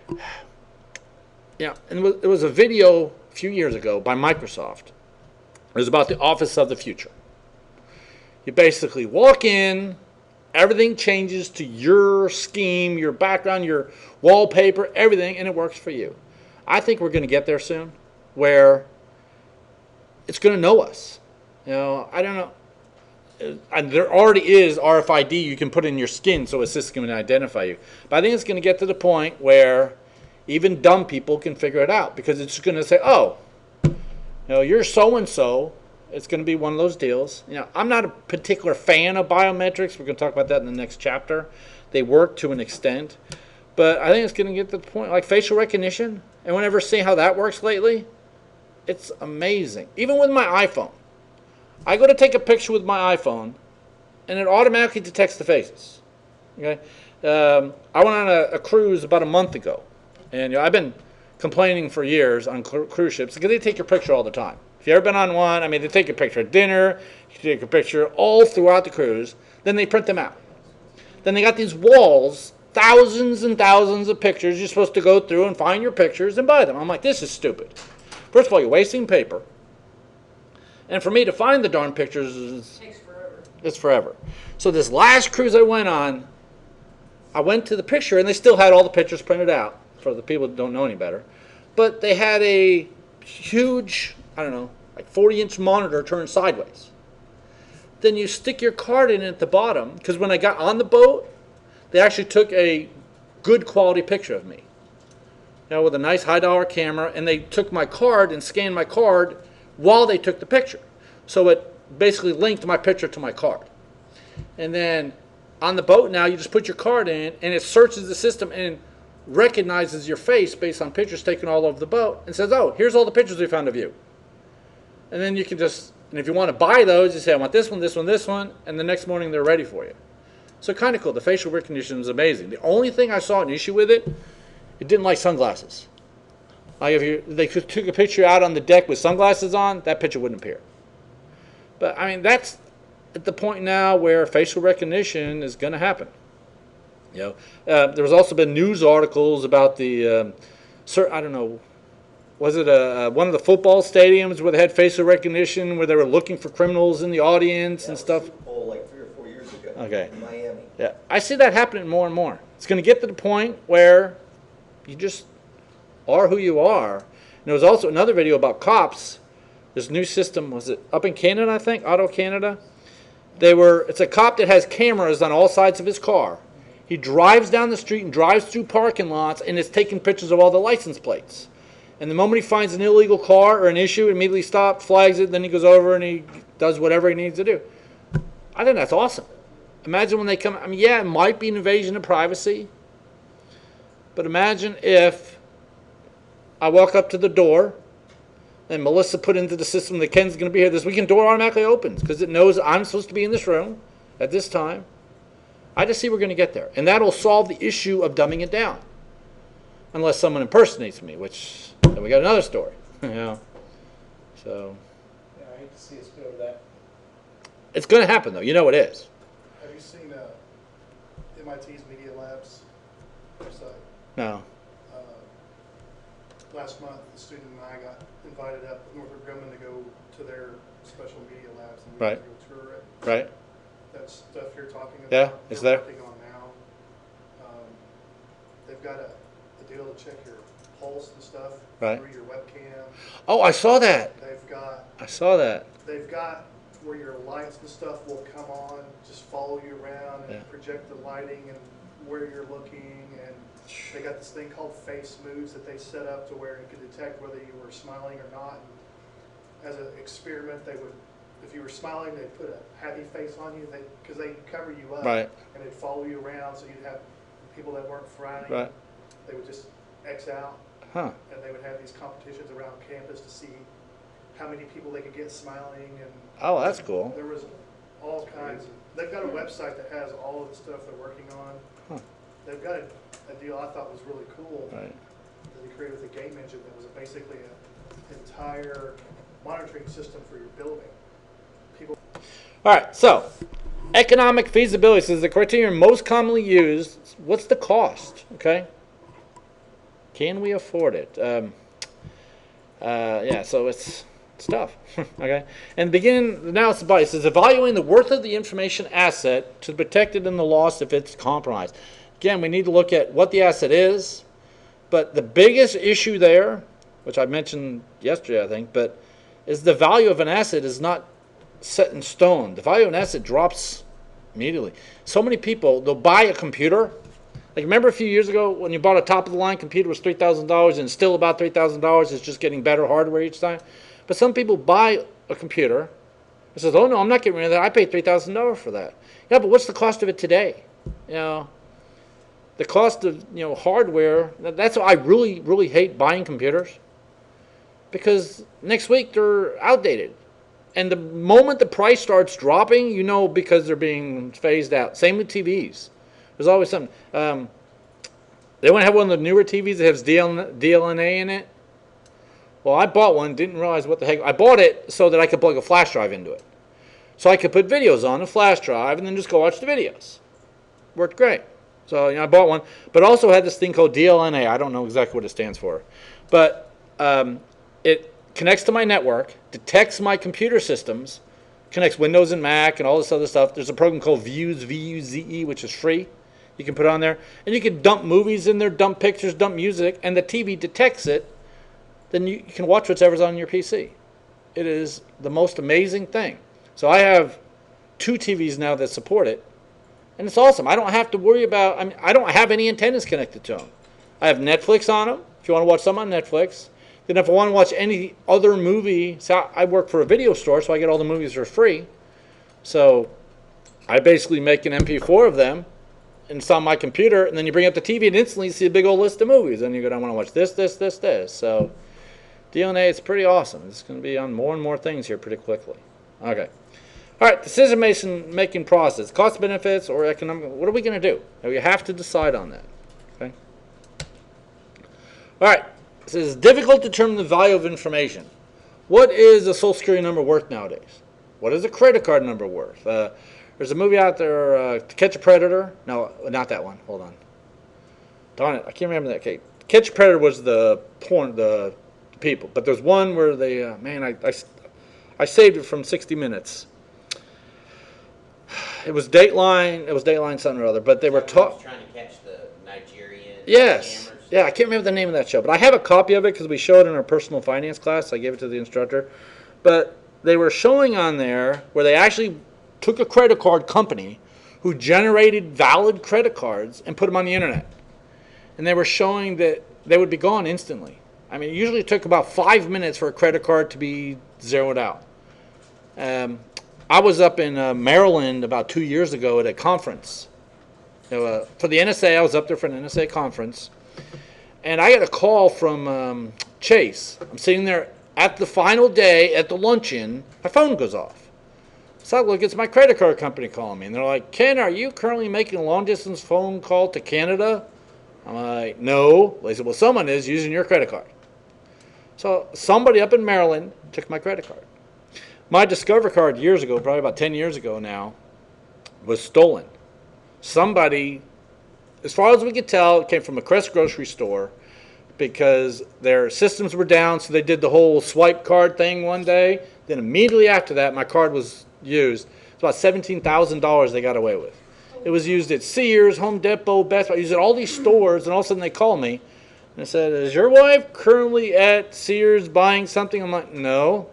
and it was a video a few years ago by Microsoft. It was about the office of the future. You basically walk in, everything changes to your scheme, your background, your wallpaper, everything, and it works for you. I think we're going to get there soon, where it's going to know us. You know, I don't know. And there already is RFID you can put in your skin so a system can identify you. But I think it's going to get to the point where even dumb people can figure it out, because it's going to say, oh, you're so-and-so. It's going to be one of those deals. I'm not a particular fan of biometrics. We're going to talk about that in the next chapter. They work to an extent. But I think it's going to get to the point, like facial recognition. Anyone ever see how that works lately? It's amazing. Even with my iPhone. I go to take a picture with my iPhone, and it automatically detects the faces. Okay, I went on a cruise about a month ago, and I've been complaining for years on cruise ships because they take your picture all the time. If you've ever been on one, I mean, they take your picture at dinner, you take a picture all throughout the cruise, then they print them out. Then they got these walls, thousands and thousands of pictures. You're supposed to go through and find your pictures and buy them. I'm like, this is stupid. First of all, you're wasting paper. And for me to find the darn pictures Takes forever. it's forever. So this last cruise I went on, I went to the picture, and they still had all the pictures printed out for the people that don't know any better. But they had a huge, I don't know, like 40-inch monitor turned sideways. Then you stick your card in at the bottom, because when I got on the boat, they actually took a good quality picture of me, with a nice high-dollar camera, and they took my card and scanned my card while they took the picture. So it basically linked my picture to my card. And then on the boat now, you just put your card in, and it searches the system and recognizes your face based on pictures taken all over the boat, and says, oh, here's all the pictures we found of you. And then you can just, and if you want to buy those, you say, I want this one, this one, this one, and the next morning they're ready for you. So kind of cool. The facial recognition is amazing. The only thing I saw an issue with it didn't like sunglasses. Like if they took a picture out on the deck with sunglasses on, that picture wouldn't appear. But I mean, that's at the point now where facial recognition is going to happen. There's also been news articles about the, I don't know, was it one of the football stadiums where they had facial recognition, where they were looking for criminals in the audience and stuff? Super Bowl like 3 or 4 years ago. Okay. In Miami. Yeah, I see that happening more and more. It's going to get to the point where you just are who you are. And there was also another video about cops. This new system, was it up in Canada, I think, Auto Canada? It's a cop that has cameras on all sides of his car. He drives down the street and drives through parking lots, and it's taking pictures of all the license plates. And the moment he finds an illegal car or an issue, immediately stops, flags it, then he goes over and he does whatever he needs to do. I think that's awesome. Imagine when they come, I mean, yeah, it might be an invasion of privacy, but imagine if I walk up to the door, and Melissa put into the system that Ken's going to be here this weekend, door automatically opens because it knows I'm supposed to be in this room at this time. I just see we're going to get there. And that'll solve the issue of dumbing it down. Unless someone impersonates me, which then we got another story. You know? So Yeah, I hate to see us go to that. it's going to happen, though. You know it is. Have you seen MIT's Media Labs website? No. Last month, the student and I got invited up with Northrop Grumman to go to their special media labs and we Right. got to go tour it. Right? That stuff you're talking about. Yeah, it's they're there. working on now. They've got a deal to check your pulse and stuff Right. through your webcam. Oh, I saw that. They've got where your lights and stuff will come on, just follow you around and Yeah. project the lighting and where you're looking. And they got this thing called face moods that they set up to where it could detect whether you were smiling or not. And as an experiment, they would, if you were smiling, they'd put a happy face on you because they cover you up. Right. And they'd follow you around, so you'd have people that weren't frowning. Right. They would just X out. Huh. And they would have these competitions around campus to see how many people they could get smiling. And Oh, that's cool. there was all kinds of, they've got a website that has all of the stuff they're working on. Huh. They've got a deal I thought was really cool Right. that they created with a game engine that was basically an entire monitoring system for your building. People, All right, so economic feasibility says the criterion most commonly used. What's the cost? Okay, can we afford it? Yeah, so it's tough. Okay, and begin the analysis body says evaluating the worth of the information asset to protect it in the loss if it's compromised. Again, we need to look at what the asset is, but the biggest issue there, which I mentioned yesterday, I think, but is the value of an asset is not set in stone. The value of an asset drops immediately. So many people, they'll buy a computer. Like, remember a few years ago when you bought a top-of-the-line computer was $3,000 and it's still about $3,000. It's just getting better hardware each time. But some people buy a computer and says, oh, no, I'm not getting rid of that. I paid $3,000 for that. Yeah, but what's the cost of it today? You know, the cost of, hardware, that's why I really, really hate buying computers. Because next week they're outdated. And the moment the price starts dropping, because they're being phased out. Same with TVs. There's always something. They want to have one of the newer TVs that has DLNA in it. Well, I bought one, didn't realize what the heck. I bought it so that I could plug a flash drive into it. So I could put videos on a flash drive and then just go watch the videos. Worked great. So I bought one. But also had this thing called DLNA. I don't know exactly what it stands for. But it connects to my network, detects my computer systems, connects Windows and Mac and all this other stuff. There's a program called Views, V-U-Z-E, which is free. You can put on there. And you can dump movies in there, dump pictures, dump music, and the TV detects it. Then you can watch whatever's on your PC. It is the most amazing thing. So I have 2 TVs now that support it. And it's awesome. I don't have to worry about, I don't have any antennas connected to them. I have Netflix on them, if you want to watch some on Netflix. Then if I want to watch any other movie, so I work for a video store, so I get all the movies for free. So I basically make an MP4 of them, and it's on my computer, and then you bring up the TV and instantly see a big old list of movies. And you go, I want to watch this, this, this, this. So DNA is pretty awesome. It's going to be on more and more things here pretty quickly. Okay. All right, decision-making process, cost benefits or economic. What are we going to do? Now, we have to decide on that. Okay. All right. It says difficult to determine the value of information. What is a Social Security number worth nowadays? What is a credit card number worth? There's a movie out there, To Catch a Predator. No, not that one. Hold on. Darn it, I can't remember that. Okay, Catch a Predator was the people, but there's one where they, I saved it from 60 Minutes. It was Dateline. It was Dateline something or other, but they were trying to catch the Nigerian Yes. scammers. Yeah, I can't remember the name of that show, but I have a copy of it because we showed it in our personal finance class. I gave it to the instructor. But they were showing on there where they actually took a credit card company who generated valid credit cards and put them on the internet. And they were showing that they would be gone instantly. I mean, it usually took about 5 minutes for a credit card to be zeroed out. I was up in Maryland about 2 years ago at a conference. For the NSA, I was up there for an NSA conference. And I got a call from Chase. I'm sitting there at the final day at the luncheon, my phone goes off. So I look, it's my credit card company calling me. And they're like, Ken, are you currently making a long-distance phone call to Canada? I'm like, no. They said, well, someone is using your credit card. So somebody up in Maryland took my credit card. My Discover card years ago, probably about 10 years ago now, was stolen. Somebody, as far as we could tell, it came from a Crest grocery store because their systems were down, so they did the whole swipe card thing one day. Then immediately after that, my card was used. It's about $17,000 they got away with. It was used at Sears, Home Depot, Best Buy, used at all these stores, and all of a sudden they call me and they said, is your wife currently at Sears buying something? I'm like, no.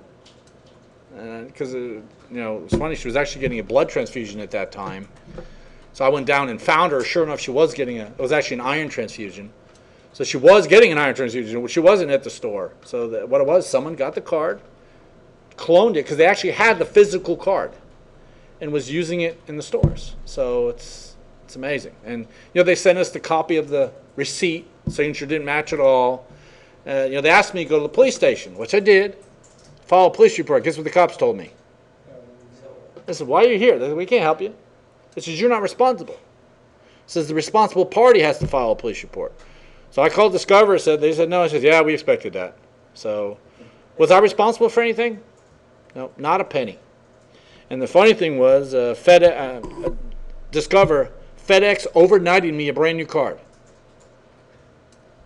Because, it was funny, she was actually getting a blood transfusion at that time. So I went down and found her. Sure enough, she was getting it was actually an iron transfusion. So she was getting an iron transfusion, she wasn't at the store. So what it was, someone got the card, cloned it, because they actually had the physical card, and was using it in the stores. So it's amazing. And they sent us the copy of the receipt, signature didn't match at all. They asked me to go to the police station, which I did. File a police report. Guess what the cops told me? I said, why are you here? They said, we can't help you. It says, you're not responsible. It says the responsible party has to file a police report. So I called Discover, they said no. I said, yeah, we expected that. So was I responsible for anything? No, not a penny. And the funny thing was, Discover, FedEx overnighted me a brand new card.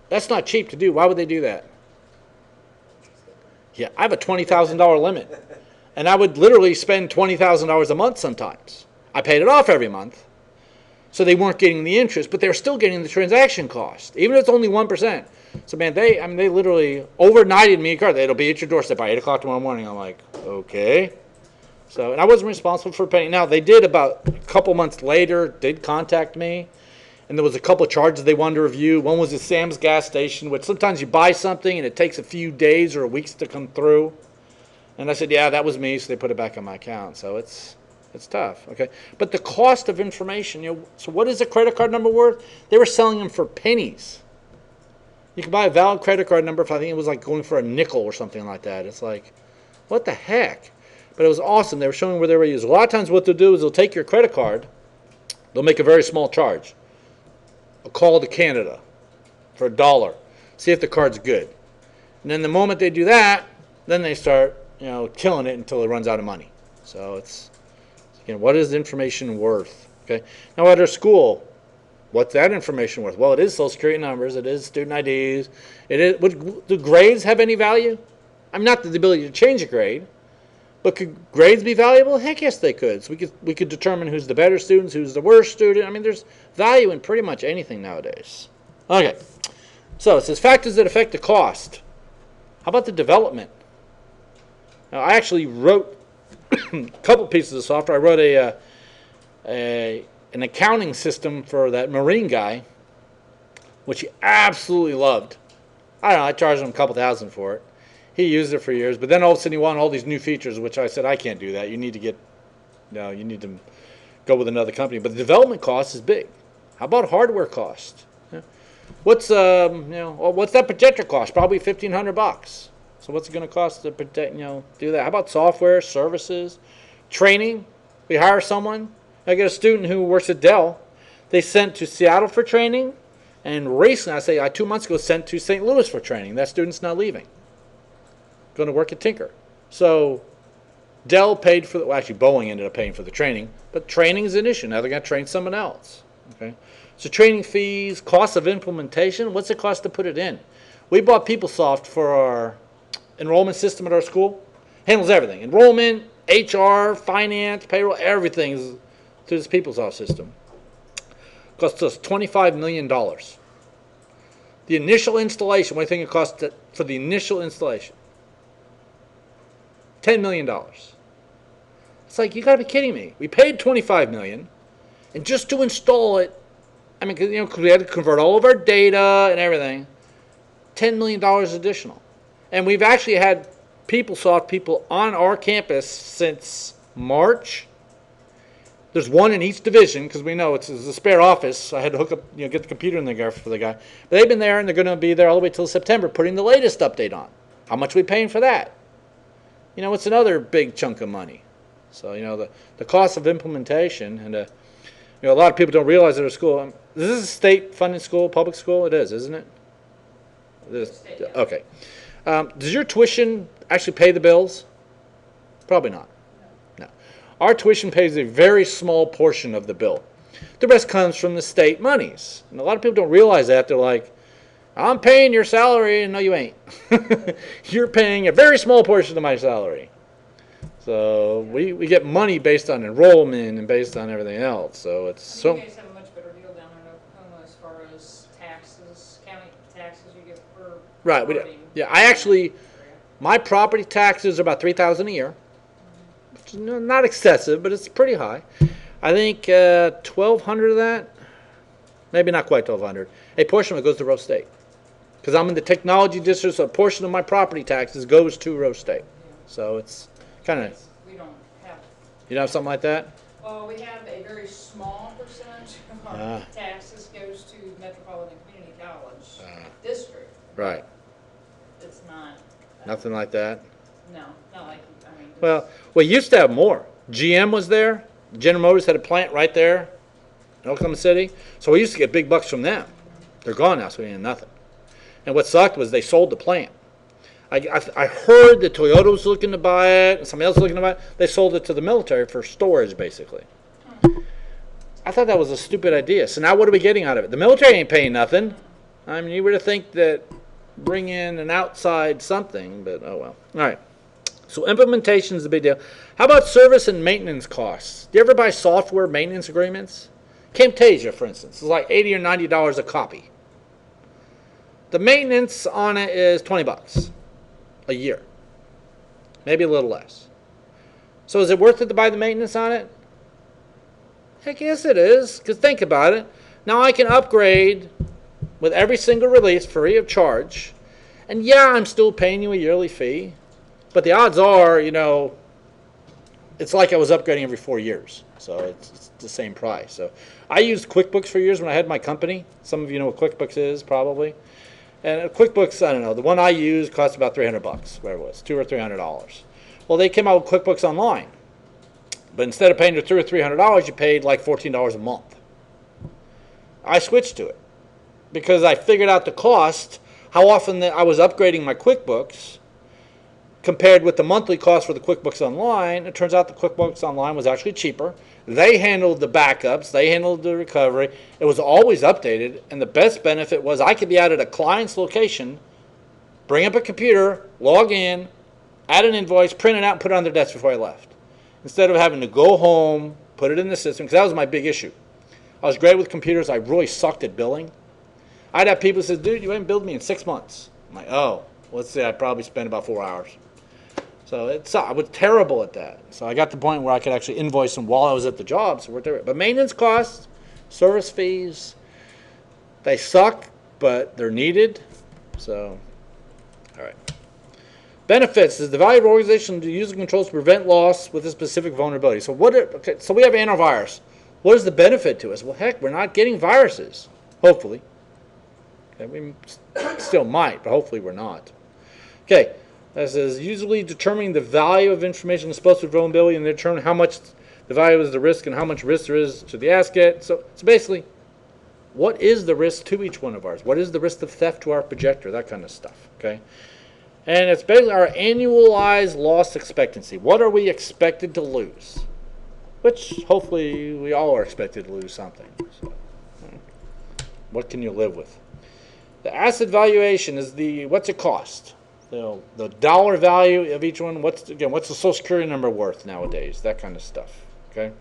That's not cheap to do. Why would they do that? Yeah, I have a $20,000 limit. And I would literally spend $20,000 a month sometimes. I paid it off every month. So they weren't getting the interest, but they're still getting the transaction cost, even if it's only 1%. So man, they literally overnighted me a card. It'll be at your doorstep by 8 o'clock tomorrow morning. I'm like, okay. So, and I wasn't responsible for paying. Now they did about a couple months later, did contact me, and there was a couple of charges they wanted to review. One was at Sam's gas station, which sometimes you buy something and it takes a few days or weeks to come through. And I said, yeah, that was me. So they put it back on my account. So it's tough, okay? But the cost of information, so what is a credit card number worth? They were selling them for pennies. You can buy a valid credit card number for, I think it was like going for a nickel or something like that. It's like, what the heck? But it was awesome. They were showing where they were used. A lot of times what they'll do is they'll take your credit card, they'll make a very small charge. A call to Canada for $1. See if the card's good. And then the moment they do that, then they start, killing it until it runs out of money. So it's, what is information worth? Okay. Now at our school, what's that information worth? Well, it is Social Security numbers. It is student IDs. It is. Do grades have any value? I'm not the ability to change a grade, but could grades be valuable? Heck yes, they could. So we could determine who's the better students, who's the worst student. There's value in pretty much anything nowadays. Okay. So it says factors that affect the cost. How about the development? Now I actually wrote a couple pieces of software. I wrote an accounting system for that Marine guy, which he absolutely loved. I don't know, I charged him a couple $1,000 for it. He used it for years, but then all of a sudden he wanted all these new features, which I said, I can't do that. You need to go with another company. But the development cost is big. How about hardware cost? What's that projector cost? Probably $1,500. So what's it going to cost to protect, do that? How about software, services, training? We hire someone. I get a student who works at Dell. They sent to Seattle for training, and recently, 2 months ago, sent to St. Louis for training. That student's not leaving. Going to work at Tinker. So Dell paid for actually Boeing ended up paying for the training, but training is an issue. Now they're going to train someone else. Okay. So training fees, cost of implementation. What's it cost to put it in? We bought PeopleSoft for our enrollment system at our school. Handles everything. Enrollment, HR, finance, payroll, everything is through this PeopleSoft system. Cost us $25 million. The initial installation, what do you think it cost for the initial installation? $10 million. It's like, you got to be kidding me. We paid $25 million, and just to install it, because we had to convert all of our data and everything, $10 million additional. And we've actually had PeopleSoft people on our campus since March. There's one in each division because we know it's a spare office. So I had to hook up, get the computer in there for the guy. But they've been there, and they're going to be there all the way till September, putting the latest update on. How much are we paying for that? You know, it's another big chunk of money. So, you know, the cost of implementation, and, you know, a lot of people don't realize they're a school. This is a state-funded school, public school? It is, isn't it? It is. State, yeah. Okay. Does your tuition actually pay the bills? Probably not. No. Our tuition pays a very small portion of the bill. The rest comes from the state monies. And a lot of people don't realize that. They're like, I'm paying your salary, and no, you ain't. You're paying a very small portion of my salary. So we get money based on enrollment and based on everything else. So it's You so guys have a much better deal down there in Oklahoma as far as taxes, county taxes you get per. right. property. Yeah, I actually, my property taxes are about $3,000 a year. Which is not excessive, but it's pretty high. I think $1,200 of that, maybe not quite $1,200. A portion of it goes to Rose State. Because I'm in the technology district, so a portion of my property taxes goes to Rose State. So it's kind of, We don't have, you know, something like that? well, we have a very small percentage of our taxes goes to Metropolitan Community College district. Right. It's not, Nothing like that? no, not like, I mean. Well, we used to have more. GM was there. General Motors had a plant right there in Oklahoma City. So we used to get big bucks from them. They're gone now, so we ain't nothing. And what sucked was they sold the plant. I heard that Toyota was looking to buy it, and somebody else was looking to buy it. They sold it to the military for storage, basically. I thought that was a stupid idea. So now what are we getting out of it? The military ain't paying nothing. I mean, you were to think that bring in an outside something, but oh well. All right. So implementation is a big deal. How about service and maintenance costs? Do you ever buy software maintenance agreements? Camtasia, for instance, is like $80 or $90 a copy. The maintenance on it is $20 a year, maybe a little less. So is it worth it to buy the maintenance on it? Heck yes it is, because think about it. Now I can upgrade with every single release free of charge. And yeah, I'm still paying you a yearly fee. But the odds are, you know, it's like I was upgrading every 4 years. So it's the same price. So I used QuickBooks for years when I had my company. Some of you know what QuickBooks is, probably. And QuickBooks, I don't know, the one I used cost about $300, whatever it was, $200 or $300. Well, they came out with QuickBooks Online. But instead of paying $200 or $300, you paid like $14 a month. I switched to it because I figured out the cost, how often I was upgrading my QuickBooks compared with the monthly cost for the QuickBooks Online. It turns out the QuickBooks Online was actually cheaper. They handled the backups. They handled the recovery. It was always updated. And the best benefit was I could be out at a client's location, bring up a computer, log in, add an invoice, print it out, and put it on their desk before I left. Instead of having to go home, put it in the system, because that was my big issue. I was great with computers. I really sucked at billing. I'd have people say, dude, you haven't billed me in 6 months. I'm like, oh, let's say I probably spent about 4 hours. So I was terrible at that. So I got to the point where I could actually invoice them while I was at the job. So we're terrible. But maintenance costs, service fees, they suck, but they're needed. So, all right. Benefits is the value of organization to user controls to prevent loss with a specific vulnerability. So so we have antivirus. What is the benefit to us? Well, heck, we're not getting viruses. Hopefully. Okay, we still might, but hopefully we're not. Okay. That says usually determining the value of information exposed to vulnerability and determine how much the value is the risk and how much risk there is to the asset. So basically, what is the risk to each one of ours? What is the risk of theft to our projector? That kind of stuff. Okay, and it's basically our annualized loss expectancy. What are we expected to lose? Which hopefully we all are expected to lose something. So, what can you live with? The asset valuation is what's it cost? The dollar value of each one, what's the Social Security number worth nowadays? That kind of stuff, okay?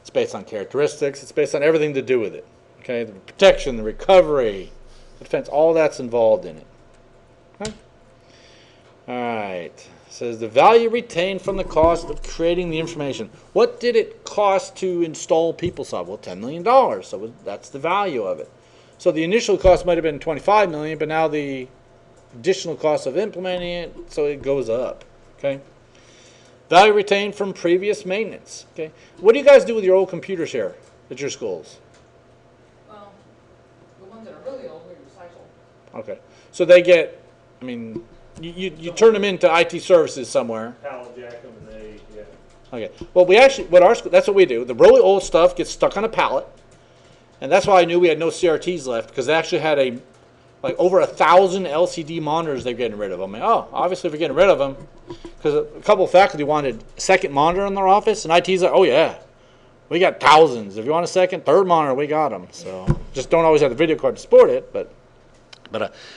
It's based on characteristics. It's based on everything to do with it, okay? The protection, the recovery, the defense, all that's involved in it, okay? All right. It says the value retained from the cost of creating the information. What did it cost to install PeopleSoft? Well, $10 million, so that's the value of it. So the initial cost might have been $25 million, but now the additional cost of implementing it, so it goes up, okay? Value retained from previous maintenance, okay? What do you guys do with your old computers here at your schools? Well, the ones that are really old, we recycle. Okay, so they get I mean, you turn them into IT services somewhere. Pallet jack them and they, yeah. Okay. Well, that's what we do. The really old stuff gets stuck on a pallet, and that's why I knew we had no CRTs left, because they actually had over 1,000 LCD monitors they're getting rid of them. Oh, obviously we're getting rid of them, because a couple of faculty wanted a second monitor in their office, and IT's like, oh yeah, we got thousands. If you want a second, third monitor, we got them. So just don't always have the video card to support it, but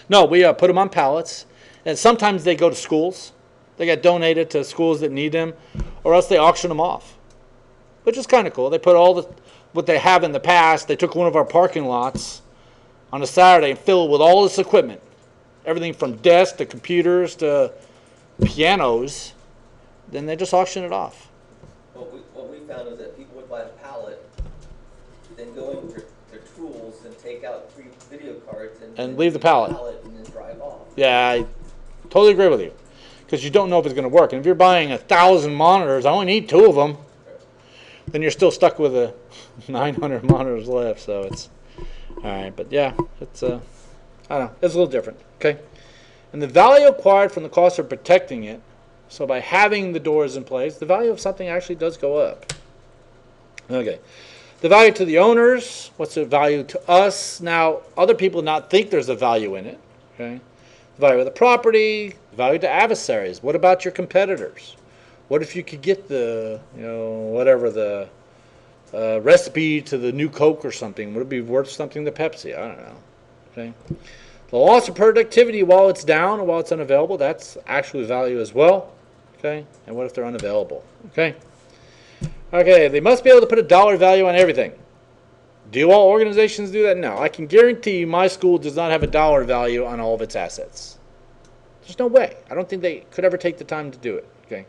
no, we put them on pallets, and sometimes they go to schools. They get donated to schools that need them, or else they auction them off, which is kind of cool. They put what they have in the past. They took one of our parking lots on a Saturday and filled it with all this equipment, everything from desks to computers to pianos. Then they just auction it off. What we found is that people would buy a pallet, then go into their tools and take out 3 video cards and leave the pallet and then drive off. Yeah, I totally agree with you, because you don't know if it's going to work. And if you're buying 1,000 monitors, I only need 2 of them, then you're still stuck with 900 monitors left. So it's all right. But yeah, it's I don't know, it's a little different. Okay, and the value acquired from the cost of protecting it. So by having the doors in place, the value of something actually does go up. Okay. The value to the owners, what's the value to us? Now, other people not think there's a value in it. Okay. The value of the property, the value to adversaries. What about your competitors? What if you could get the, whatever the recipe to the new Coke or something? Would it be worth something to Pepsi? I don't know. Okay. The loss of productivity while it's down or while it's unavailable, that's actually value as well. Okay. And what if they're unavailable? Okay. Okay, they must be able to put a dollar value on everything. Do all organizations do that? No. I can guarantee you my school does not have a dollar value on all of its assets. There's no way. I don't think they could ever take the time to do it. Okay.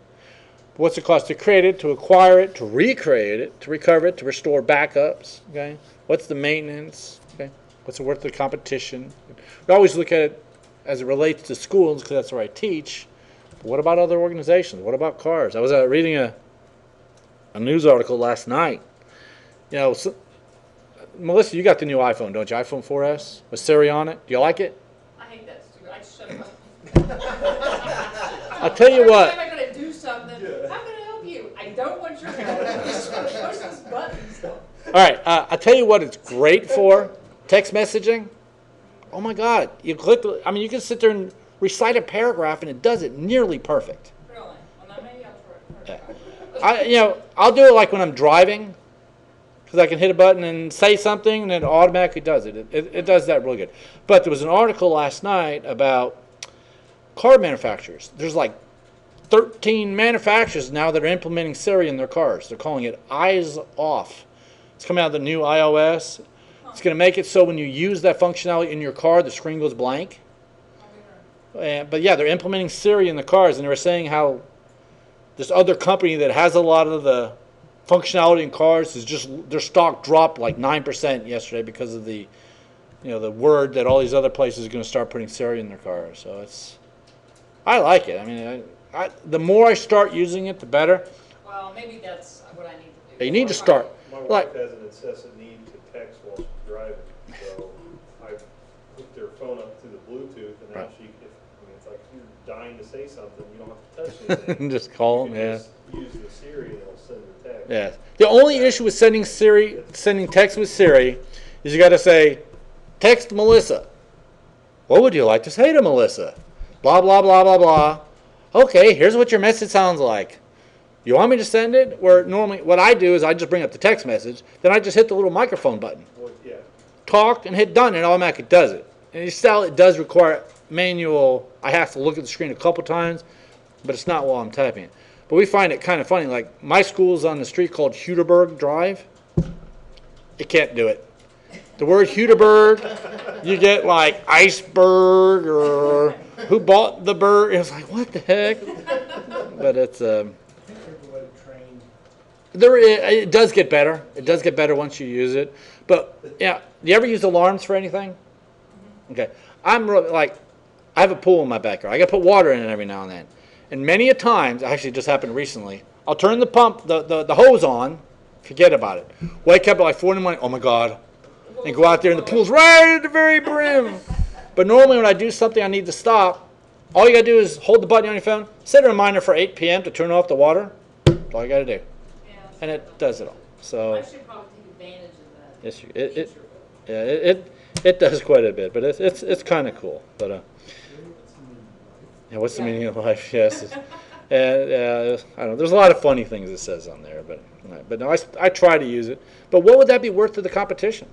What's it cost to create it, to acquire it, to recreate it, to recover it, to restore backups? Okay. What's the maintenance? Okay. What's the worth of the competition? We always look at it as it relates to schools, because that's where I teach. But what about other organizations? What about cars? I was reading a news article last night. Melissa, you got the new iPhone, don't you? iPhone 4S with Siri on it. Do you like it? I hate that stupid. I just shut it up. I'll tell you what. Every time I'm going to do something, how can I help you? I don't want your help. I'm just going to push this button. All right, I'll tell you what it's great for. Text messaging. Oh my God. You can sit there and recite a paragraph and it does it nearly perfect. Really? Well, now maybe I'll try it. I'll do it like when I'm driving, because I can hit a button and say something and it automatically does it. It does that really good. But there was an article last night about car manufacturers. There's like 13 manufacturers now that are implementing Siri in their cars. They're calling it eyes off. It's coming out of the new iOS. It's going to make it so when you use that functionality in your car, the screen goes blank. But yeah, they're implementing Siri in the cars, and they were saying how this other company that has a lot of the functionality in cars is just, their stock dropped like 9% yesterday because of the word that all these other places are going to start putting Siri in their cars. So I like it. I mean, the more I start using it, the better. Well, maybe that's what I need to do. You need to start. My wife has an incessant need to text while she's driving, so I hooked their phone up to the Bluetooth, and now it's like you're dying to say something, you don't have to touch anything. Just call them, yeah. Just use the Siri and it'll send the text. Yeah. The only issue with sending text with Siri is you got to say, text Melissa. What would you like to say to Melissa? Blah, blah, blah, blah, blah. Okay, here's what your message sounds like. You want me to send it? Where normally what I do is I just bring up the text message, then I just hit the little microphone button. Well, yeah. Talk and hit done, and it automatically does it. And still, it does require manual. I have to look at the screen a couple times, but it's not while I'm typing it. But we find it kind of funny. Like my school's on the street called Huderberg Drive. It can't do it. The word Huderberg, you get like iceberg or who bought the bird. It's like, what the heck? But it's it does get better. It does get better once you use it. But yeah, do you ever use alarms for anything? Okay, I'm really I have a pool in my backyard. I got to put water in it every now and then. And many a times, actually, it just happened recently. I'll turn the pump, the hose on, forget about it. Wake up at like 4 in the morning. Oh my God! And go out there, and the pool's right at the very brim. But normally, when I do something I need to stop, All you got to do is hold the button on your phone, set a reminder for 8 p.m. to turn off the water. That's all you got to do. Yeah. And it does it all. So I should probably take advantage of that. yes, you, feature. it does quite a bit, but it's kind of cool. But yeah, what's the meaning of life? Yes. I don't know. There's a lot of funny things it says on there, but no, I try to use it. But what would that be worth to the competition?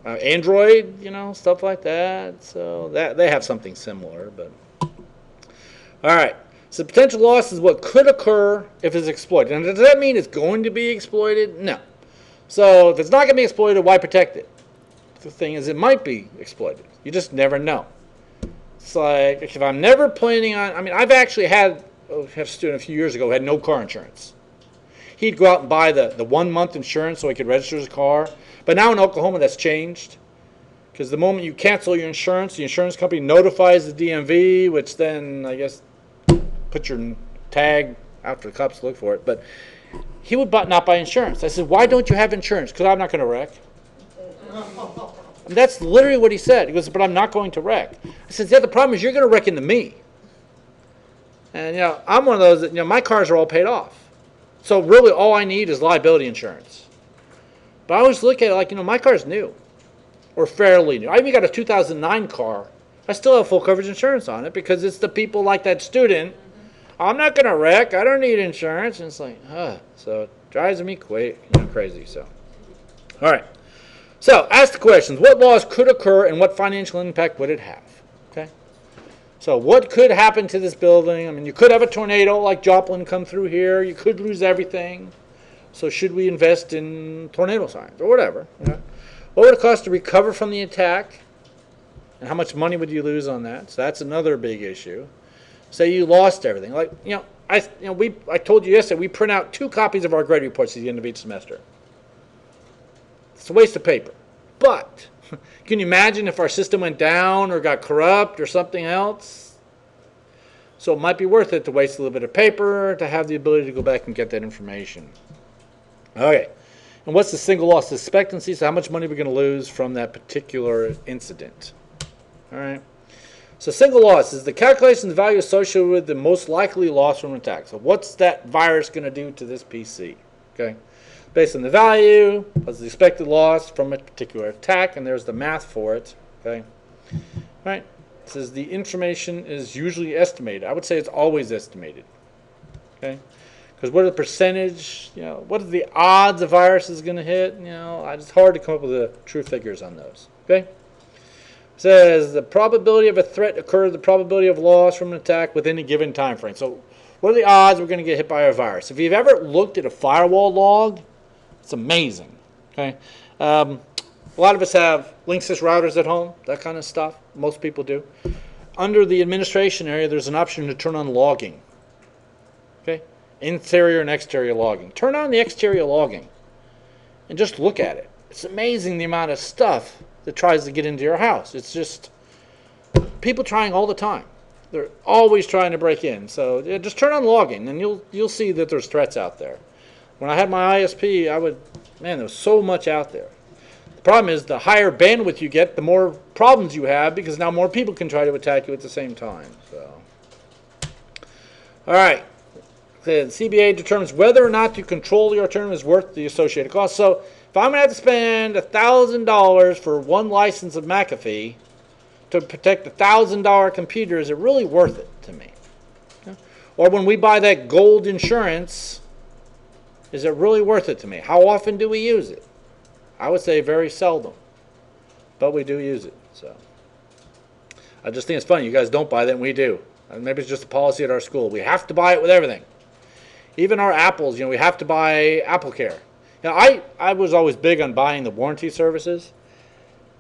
Android, stuff like that. So that they have something similar, but all right. So potential loss is what could occur if it's exploited. And does that mean it's going to be exploited? No. So if it's not going to be exploited, why protect it? The thing is, it might be exploited. You just never know. It's like if I'm never planning on. I mean, I've actually had a student a few years ago who had no car insurance. He'd go out and buy the 1 month insurance so he could register his car. But now in Oklahoma, that's changed. Because the moment you cancel your insurance, the insurance company notifies the DMV, which then, I guess, put your tag out for the cops to look for it. But he would not buy insurance. I said, why don't you have insurance? Because I'm not going to wreck. And that's literally what he said. He goes, but I'm not going to wreck. I said, yeah, the problem is you're going to wreck into me. And, I'm one of those that, my cars are all paid off. So really all I need is liability insurance. But I always look at it like, my car's new. Or fairly new. I even got a 2009 car. I still have full coverage insurance on it because it's the people like that student. I'm not going to wreck. I don't need insurance. And it's like, So it drives me crazy. So, all right. So ask the questions. What loss could occur and what financial impact would it have? Okay. So what could happen to this building? I mean, you could have a tornado like Joplin come through here. You could lose everything. So should we invest in tornado signs or whatever? What would it cost to recover from the attack? And how much money would you lose on that? So that's another big issue. Say you lost everything. Like, I told you yesterday, we print out 2 copies of our grade reports at the end of each semester. It's a waste of paper. But can you imagine if our system went down or got corrupt or something else? So it might be worth it to waste a little bit of paper to have the ability to go back and get that information. Okay. And what's the single loss expectancy? So how much money we're going to lose from that particular incident. All right. So single loss is the calculation of the value associated with the most likely loss from an attack. So what's that virus going to do to this PC? Okay. Based on the value, what's the expected loss from a particular attack, and there's the math for it. Okay. All right. It says the information is usually estimated. I would say it's always estimated. Okay. Because what are the percentage, what are the odds a virus is going to hit? It's hard to come up with the true figures on those. Okay? It says the probability of a threat occurs, the probability of loss from an attack within a given time frame. So what are the odds we're going to get hit by a virus? If you've ever looked at a firewall log, it's amazing. Okay? A lot of us have Linksys routers at home, that kind of stuff. Most people do. Under the administration area, there's an option to turn on logging. Okay? Interior and exterior logging. Turn on the exterior logging and just look at it. It's amazing the amount of stuff that tries to get into your house. It's just people trying all the time. They're always trying to break in. So just turn on logging and you'll see that there's threats out there. When I had my ISP, there was so much out there. The problem is the higher bandwidth you get, the more problems you have because now more people can try to attack you at the same time. So, all right. The CBA determines whether or not to control the alternative is worth the associated cost. So if I'm going to have to spend $1,000 for one license of McAfee to protect $1,000 computer, is it really worth it to me? Okay. Or when we buy that gold insurance, is it really worth it to me? How often do we use it? I would say very seldom, but we do use it. So I just think it's funny. You guys don't buy that, and we do. And maybe it's just a policy at our school. We have to buy it with everything. Even our Apples, we have to buy Apple Care. I was always big on buying the warranty services.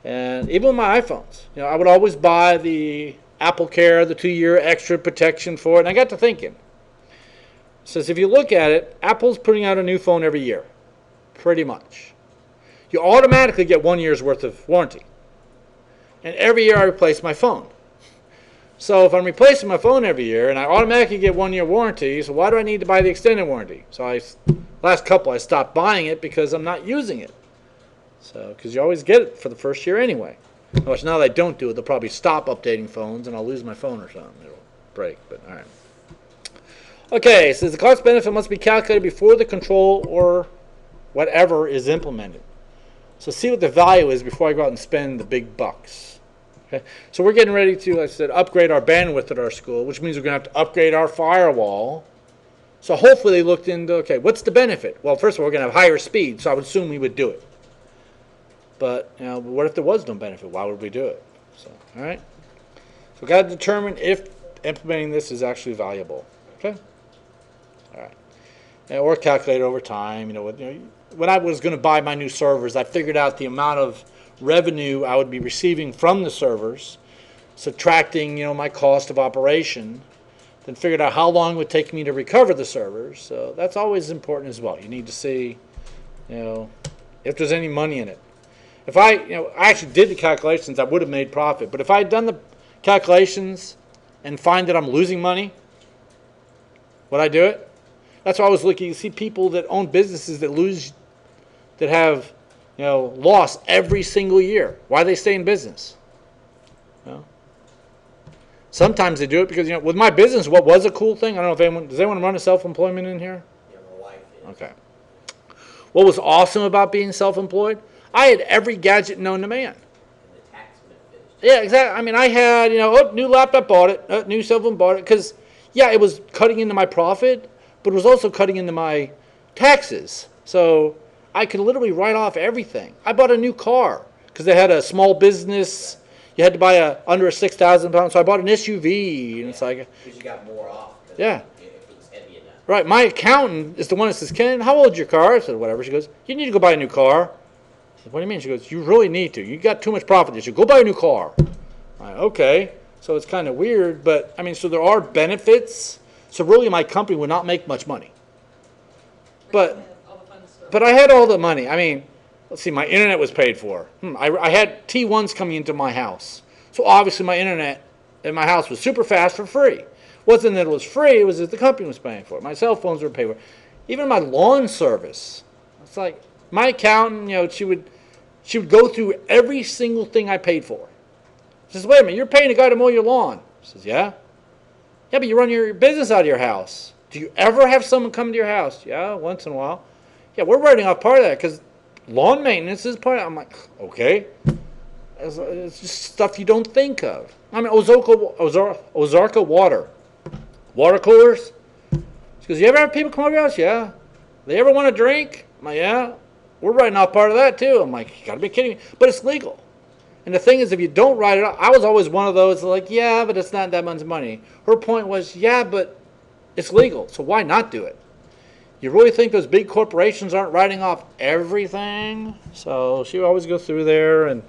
And even with my iPhones, I would always buy the Apple Care, the 2-year extra protection for it. And I got to thinking. It says if you look at it, Apple's putting out a new phone every year. Pretty much. You automatically get 1 year's worth of warranty. And every year I replace my phone. So if I'm replacing my phone every year and I automatically get 1 year warranty, so why do I need to buy the extended warranty? So last couple I stopped buying it because I'm not using it. So because you always get it for the first year anyway. Which now that I don't do it, they'll probably stop updating phones and I'll lose my phone or something. It'll break, but all right. Okay, it says the cost benefit must be calculated before the control or whatever is implemented. So see what the value is before I go out and spend the big bucks. Okay, so we're getting ready to, like I said, upgrade our bandwidth at our school, which means we're going to have to upgrade our firewall. So hopefully they looked into, okay, what's the benefit? Well, first of all, we're going to have higher speed, so I would assume we would do it. But, what if there was no benefit? Why would we do it? So, all right. So we've got to determine if implementing this is actually valuable. Okay? All right. Or calculate over time. When I was going to buy my new servers, I figured out the amount of revenue I would be receiving from the servers, subtracting, my cost of operation, then figured out how long it would take me to recover the servers. So that's always important as well. You need to see, if there's any money in it. If I actually did the calculations, I would have made profit. But if I had done the calculations and find that I'm losing money, would I do it? That's why I was looking. You see people that own businesses that have, loss every single year. Why do they stay in business? Sometimes they do it because, with my business, what was a cool thing? I don't know if does anyone run a self-employment in here? Yeah, my wife is. Okay. What was awesome about being self-employed? I had every gadget known to man. And the tax benefits. Yeah, exactly. I mean, I had, new laptop, bought it, new cell phone, bought it, because, it was cutting into my profit, but it was also cutting into my taxes. So I could literally write off everything. I bought a new car because they had a small business. You had to buy under a 6,000 pound, so I bought an SUV, and it's like, Because you got more off. Yeah. If it was heavy enough. right. My accountant is the one that says, "Ken, how old's your car?" I said, "Whatever." She goes, "You need to go buy a new car." I said, "What do you mean?" She goes, "You really need to. You got too much profit. You should go buy a new car." Okay. So it's kind of weird, but so there are benefits. So really, my company would not make much money. But I had all the money. Let's see, my internet was paid for. I had T1s coming into my house. So obviously my internet in my house was super fast for free. Wasn't that it was free, it was that the company was paying for it. My cell phones were paid for. Even my lawn service. It's like my accountant, she would go through every single thing I paid for. She says, "Wait a minute, you're paying a guy to mow your lawn." I says, "Yeah." "Yeah, but you run your business out of your house. Do you ever have someone come to your house?" "Yeah, once in a while." "Yeah, we're writing off part of that because lawn maintenance is part of it." I'm like, okay. It's just stuff you don't think of. Ozarka water coolers. She goes, "You ever have people come over your house?" "Yeah." "They ever want a drink?" I'm like, "Yeah." "We're writing off part of that too." I'm like, "You gotta be kidding me." But it's legal. And the thing is, if you don't write it off, I was always one of those like, "Yeah, but it's not that much money." Her point was, "Yeah, but it's legal, so why not do it?" You really think those big corporations aren't writing off everything? So she would always go through there and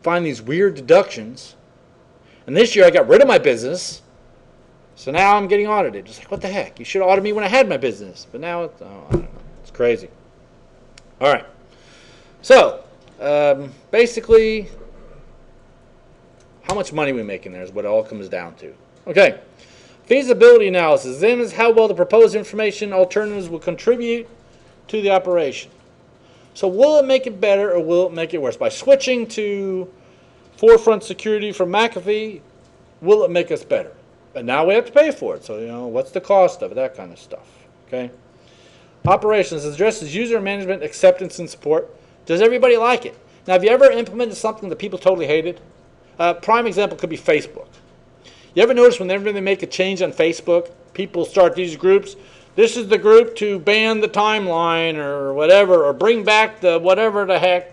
find these weird deductions. And this year I got rid of my business, so now I'm getting audited. It's like, what the heck? You should have audited me when I had my business. But now I don't know. It's crazy. All right. So basically, how much money we make in there is what it all comes down to. Okay. Feasibility analysis then is how well the proposed information alternatives will contribute to the operation. So will it make it better or will it make it worse? By switching to forefront security from McAfee, will it make us better? But now we have to pay for it. So, what's the cost of it? That kind of stuff. Okay. Operations addresses user management, acceptance, and support. Does everybody like it? Now, have you ever implemented something that people totally hated? Prime example could be Facebook. You ever notice whenever they make a change on Facebook, people start these groups? This is the group to ban the timeline or whatever, or bring back the whatever the heck.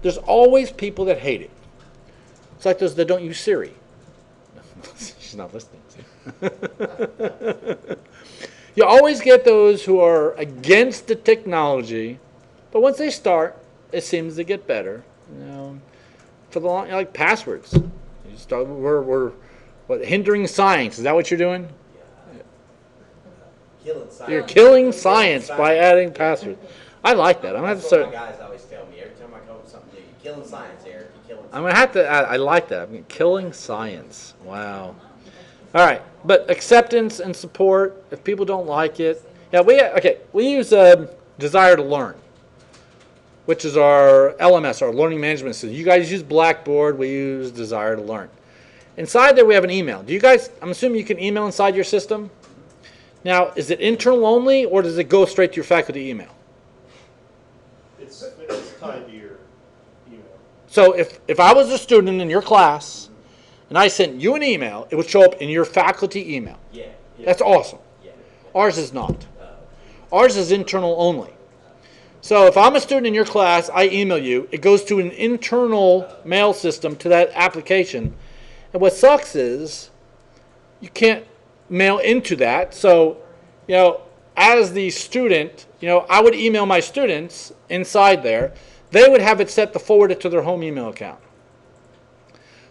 There's always people that hate it. It's like those that don't use Siri. She's not listening. You always get those who are against the technology, but once they start, it seems to get better. For the long, like passwords. You start, we're hindering science. Is that what you're doing? Killing science. You're killing science by adding passwords. I like that. I'm gonna have to That's what start. my guys always tell me. Every time I come up with something new, you're killing science, Eric. You're killing I'm science. gonna have to. I like that. Killing science. Wow. All right, but acceptance and support. If people don't like it, we use desire to learn. which is our LMS, our learning management system. You guys use Blackboard, we use Desire to Learn. Inside there we have an email. Do you guys, I'm assuming you can email inside your system? Now, is it internal only, or does it go straight to your faculty email? It's tied to your email. So if I was a student in your class, and I sent you an email, it would show up in your faculty email. Yeah. That's awesome. Yeah. Ours is not. Ours is internal only. So if I'm a student in your class, I email you, it goes to an internal mail system to that application. And what sucks is you can't mail into that. So, as the student, I would email my students inside there. They would have it set to forward it to their home email account.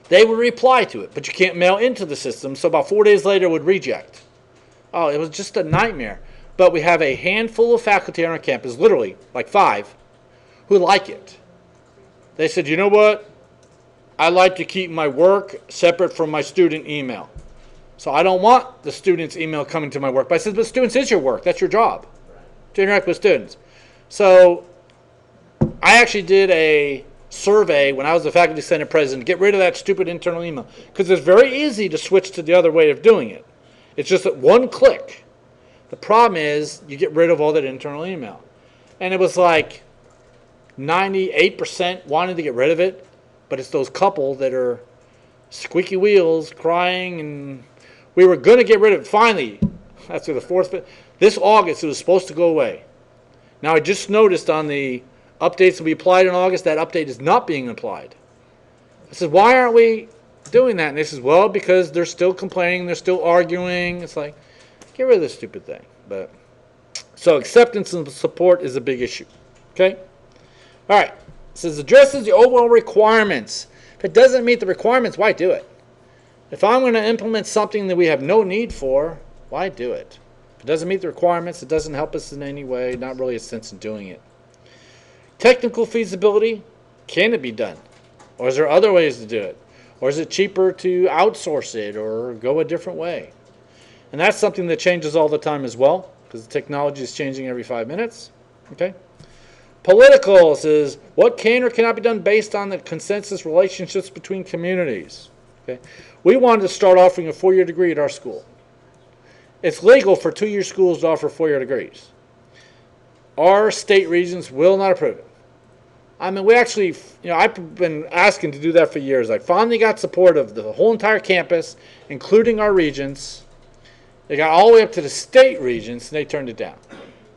They would reply to it, but you can't mail into the system. So about 4 days later, it would reject. Oh, it was just a nightmare. But we have a handful of faculty on our campus, literally like 5, who like it. They said, you know what? I like to keep my work separate from my student email. So I don't want the student's email coming to my work. But I said, but students is your work. That's your job, to interact with students. So I actually did a survey when I was the faculty senate president, get rid of that stupid internal email. Because it's very easy to switch to the other way of doing it. It's just at one click. The problem is you get rid of all that internal email. And it was like 98% wanted to get rid of it, but it's those couple that are squeaky wheels crying, and we were going to get rid of it finally. After the 4th, this August it was supposed to go away. Now I just noticed on the updates that we applied in August, that update is not being applied. I said, why aren't we doing that? And they said, well, because they're still complaining, they're still arguing. It's like, get rid of this stupid thing. But so acceptance and support is a big issue. Okay? All right. It says addresses the overall requirements. If it doesn't meet the requirements, why do it? If I'm going to implement something that we have no need for, why do it? If it doesn't meet the requirements, it doesn't help us in any way, not really a sense in doing it. Technical feasibility, can it be done? Or is there other ways to do it? Or is it cheaper to outsource it or go a different way? And that's something that changes all the time as well, because the technology is changing every 5 minutes. Okay? Political says, what can or cannot be done based on the consensus relationships between communities? Okay? We wanted to start offering a 4-year degree at our school. It's legal for 2-year schools to offer 4-year degrees. Our state regions will not approve it. I mean, we actually, I've been asking to do that for years. I finally got support of the whole entire campus, including our regents. They got all the way up to the state regents, and they turned it down.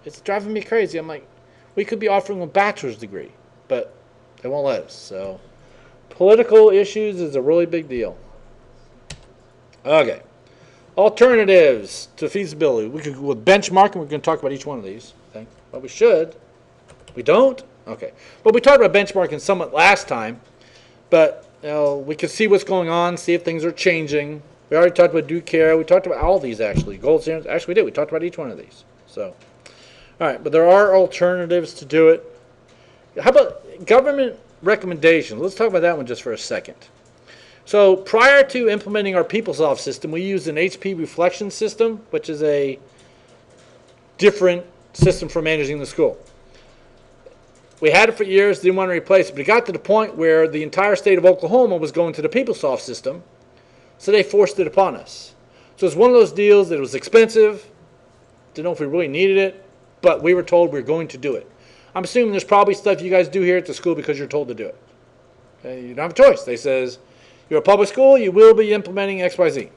It's driving me crazy. I'm like, we could be offering a bachelor's degree, but they won't let us. So political issues is a really big deal. Okay. Alternatives to feasibility. We could go with benchmarking. We're going to talk about each one of these. I think. Well, we should. We don't? Okay. But we talked about benchmarking somewhat last time. But we can see what's going on, see if things are changing. We already talked about due care. We talked about all these, actually. Gold standards. Actually, we did. We talked about each one of these. So, all right. But there are alternatives to do it. How about government recommendations? Let's talk about that one just for a second. So prior to implementing our PeopleSoft system, we used an HP reflection system, which is a different system for managing the school. We had it for years, didn't want to replace it, but it got to the point where the entire state of Oklahoma was going to the PeopleSoft system, so they forced it upon us. So it's one of those deals that was expensive, didn't know if we really needed it, but we were told we were going to do it. I'm assuming there's probably stuff you guys do here at the school because you're told to do it. Okay? You don't have a choice. They says, you're a public school, you will be implementing XYZ.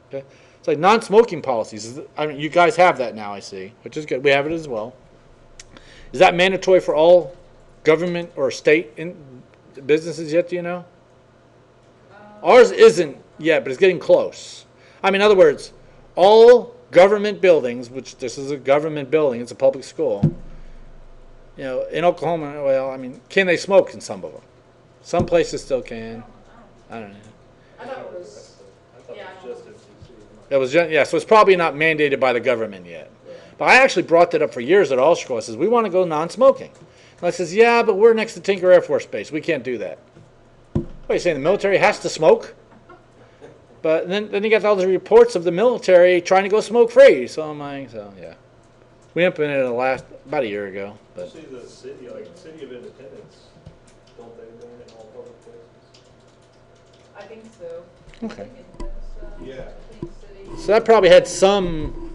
Okay? It's like non-smoking policies. I mean, you guys have that now, I see, which is good. We have it as well. Is that mandatory for all government or state businesses yet, do you know? Ours isn't yet, but it's getting close. I mean, in other words, all government buildings, which this is a government building, it's a public school, in Oklahoma, well, I mean, can they smoke in some of them? Some places still can. I don't know. I thought it was, yeah, I don't know. It was, so it's probably not mandated by the government yet. But I actually brought that up for years at all schools. I says, we want to go non-smoking. And I says, yeah, but we're next to Tinker Air Force Base. We can't do that. What are you saying, the military has to smoke? But then you got all the reports of the military trying to go smoke-free. So I'm like, yeah. We implemented it about a year ago. But See the city, like City of Independence, don't they ban it in all public places? I think so. Okay. I think it does, Yeah. I think city. so that probably had some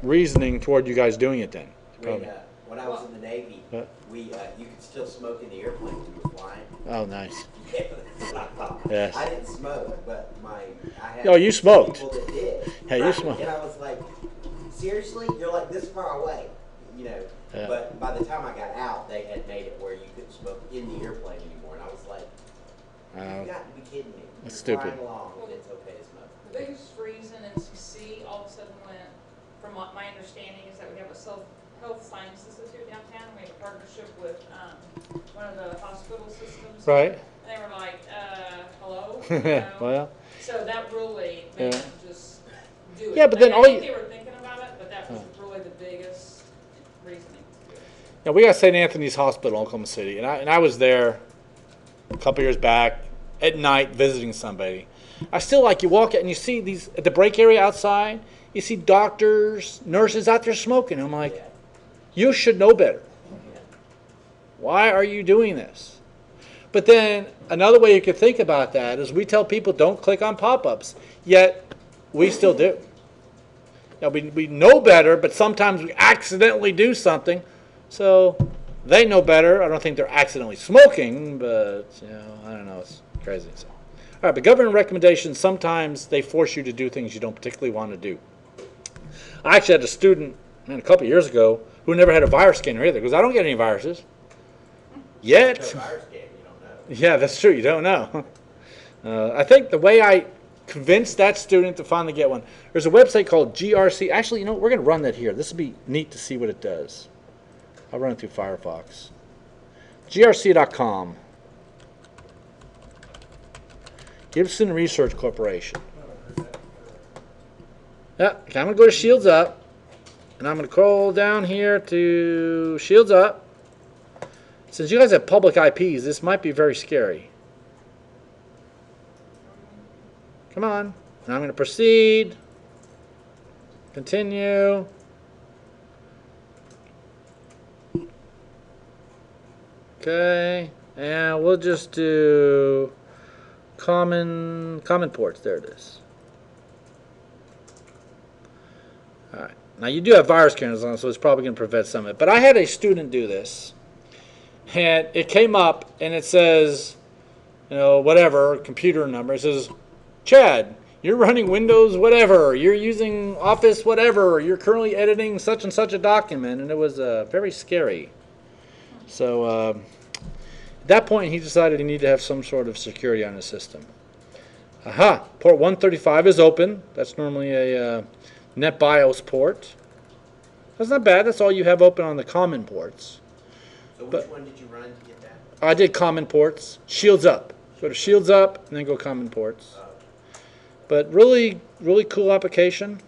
reasoning toward you guys doing it then. Probably. When I was in the Navy, What? you could still smoke in the airplane when you were flying. Oh, nice. Yeah, that's what I thought. Yes. I didn't smoke, but I had Oh, you smoked. people that did. Hey, you Right, smoked. And I was like, seriously? You're like this far away, you know? Yeah. But by the time I got out, they had made it where you couldn't smoke in the airplane anymore, and I was like, you got to be kidding me. That's You're stupid. flying along, and it's okay to smoke. The biggest reason NCC all of a sudden went, from what my understanding is that we have a health science institute downtown. We have a partnership with one of the hospital systems. Right. And they were like, hello? You know? Well, So that really made Yeah. them just do it. Yeah, but then I all think you- they were thinking about it, but that was really the biggest reasoning to do it. yeah, we got St. Anthony's Hospital in Oklahoma City, and I was there a couple years back at night visiting somebody. I still like you walk out and you see these at the break area outside. You see doctors, nurses out there smoking. I'm like, Yeah. you should know better. Yeah. Why are you doing this? But then another way you could think about that is we tell people don't click on pop-ups, yet we still do. Now, we know better, but sometimes we accidentally do something. So they know better. I don't think they're accidentally smoking, but I don't know. It's crazy. So. All right, but government recommendations, sometimes they force you to do things you don't particularly want to do. I actually had a student, a couple of years ago, who never had a virus scanner either, because I don't get any viruses. Yet. No virus game, you don't know. Yeah, that's true. You don't know. I think the way I convinced that student to finally get one, there's a website called GRC. Actually, we're going to run that here. This would be neat to see what it does. I'll run it through Firefox. GRC.com. Gibson Research Corporation. Yeah, okay, I'm going to go to Shields Up. And I'm going to scroll down here to Shields Up. Since you guys have public IPs, this might be very scary. Come on. And I'm going to proceed. Continue. Okay. And we'll just do common ports. There it is. All right. Now you do have virus scanners on, so it's probably going to prevent some of it. But I had a student do this. And it came up and it says, whatever, computer number. It says, Chad, you're running Windows whatever, you're using Office whatever, you're currently editing such and such a document. And it was very scary. So at that point, he decided he needed to have some sort of security on his system. Aha, port 135 is open. That's normally a NetBIOS port. That's not bad. That's all you have open on the common ports. So which But- one did you run to get that? I did common ports. Shields Up. Go to Shields Up and then go common ports. But really, really cool application.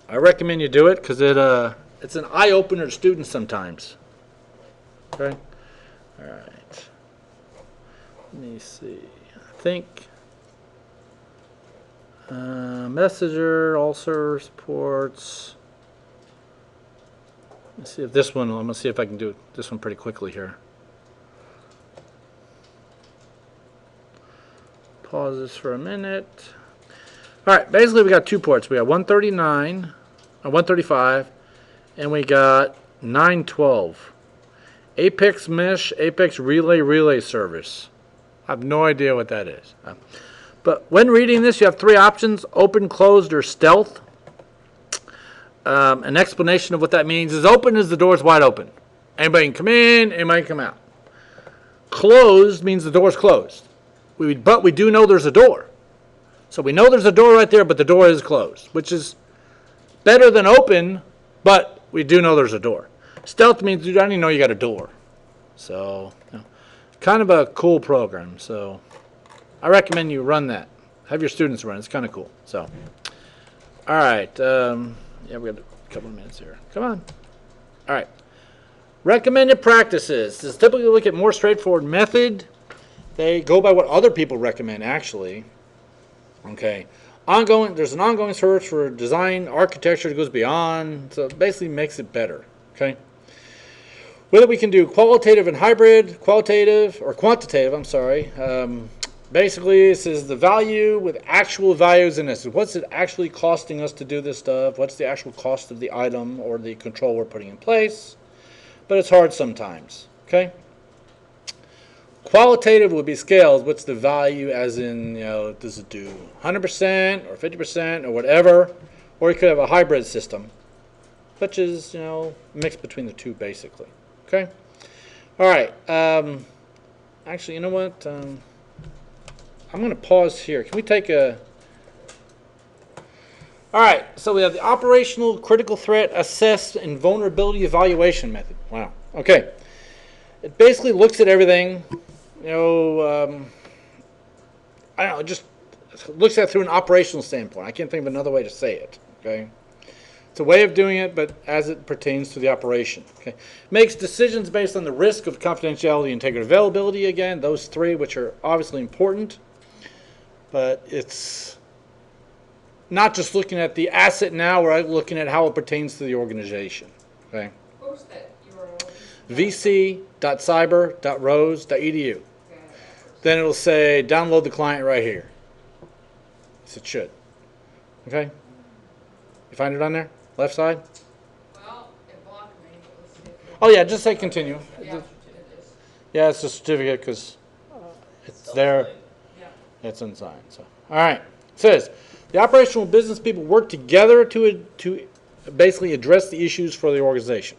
I recommend you do it because it's an eye opener to students sometimes. Okay. All right. Let me see. I think Messenger, all service ports. Let's see if this one. I'm gonna see if I can do this one pretty quickly here. Pause this for a minute. All right, basically we got two ports. We got 139, or 135, and we got 912. Apex Mesh, Apex Relay Service. I have no idea what that is. But when reading this, you have three options: open, closed, or stealth. An explanation of what that means is open is the door's wide open. Anybody can come in, anybody can come out. Closed means the door's closed. But we do know there's a door. So we know there's a door right there, but the door is closed, which is better than open, but we do know there's a door. Stealth means you don't even know you got a door. So, kind of a cool program. So, I recommend you run that. Have your students run it. It's kind of cool. So, all right. Yeah, we got a couple of minutes here. Come on. All right. Recommended practices. This is typically look at more straightforward method. They go by what other people recommend, actually. Okay. There's an ongoing search for design architecture that goes beyond, so it basically makes it better, okay? Whether we can do qualitative and hybrid, quantitative, I'm sorry. Basically, this is the value with actual values in this. What's it actually costing us to do this stuff? What's the actual cost of the item or the control we're putting in place? But it's hard sometimes, okay? Qualitative would be scales. What's the value as in, does it do 100% or 50% or whatever? Or you could have a hybrid system, which is, mixed between the two basically, okay? All right. Actually, you know what? I'm going to pause here. Can we take a... All right, so we have the operational critical threat assess and vulnerability evaluation method. Wow. Okay. It basically looks at everything, I don't know, it just looks at it through an operational standpoint. I can't think of another way to say it, okay? It's a way of doing it, but as it pertains to the operation, okay? Makes decisions based on the risk of confidentiality, integrity, availability, again, those three, which are obviously important, but it's not just looking at the asset now, we're looking at how it pertains to the organization, okay? What was that URL? vc.cyber.rose.edu. Then it'll say download the client right here. Yes, it should. Okay? You find it on there? Left side? Well, it blocked me, but let's see if it- Oh yeah, just say continue. Yeah, it is. Yeah, it's a certificate because it's there. Yeah. It's unsigned. So, all right. It says the operational business people work together to basically address the issues for the organization.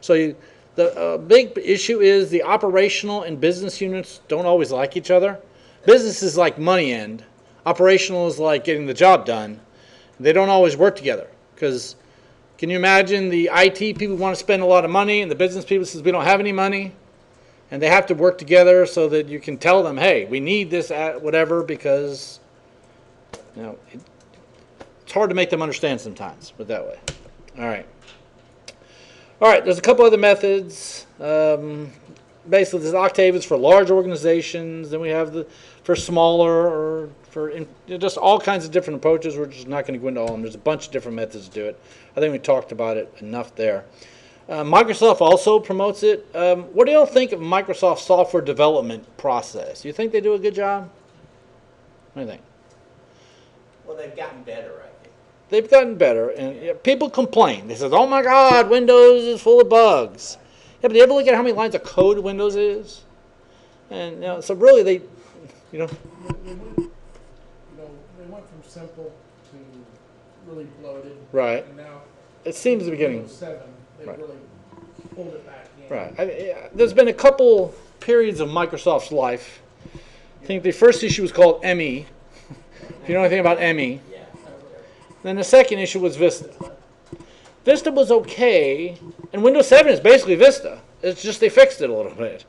So the big issue is the operational and business units don't always like each other. Business is like money end. Operational is like getting the job done. They don't always work together because can you imagine the IT people want to spend a lot of money and the business people says we don't have any money, and they have to work together so that you can tell them, hey, we need this at whatever, because it's hard to make them understand sometimes, but that way. All right. All right, there's a couple other methods. Basically, there's Octave is for large organizations. Then we have for smaller or for just all kinds of different approaches. We're just not going to go into all of them. There's a bunch of different methods to do it. I think we talked about it enough there. Microsoft also promotes it. What do you all think of Microsoft's software development process? Do you think they do a good job? What do you think? Well, they've gotten better, I think. They've gotten better, and people complain. They say, "Oh my God, Windows is full of bugs." Yeah, but do you ever look at how many lines of code Windows is? And so really, they They went from simple to really bloated. right. And now, It seems to be getting Windows 7, they Right. really pulled it back in. right. There's been a couple periods of Microsoft's life. I think the first issue was called ME. If you know anything about ME. Yeah. Then the second issue was Vista. Vista was okay, and Windows 7 is basically Vista. It's just they fixed it a little bit.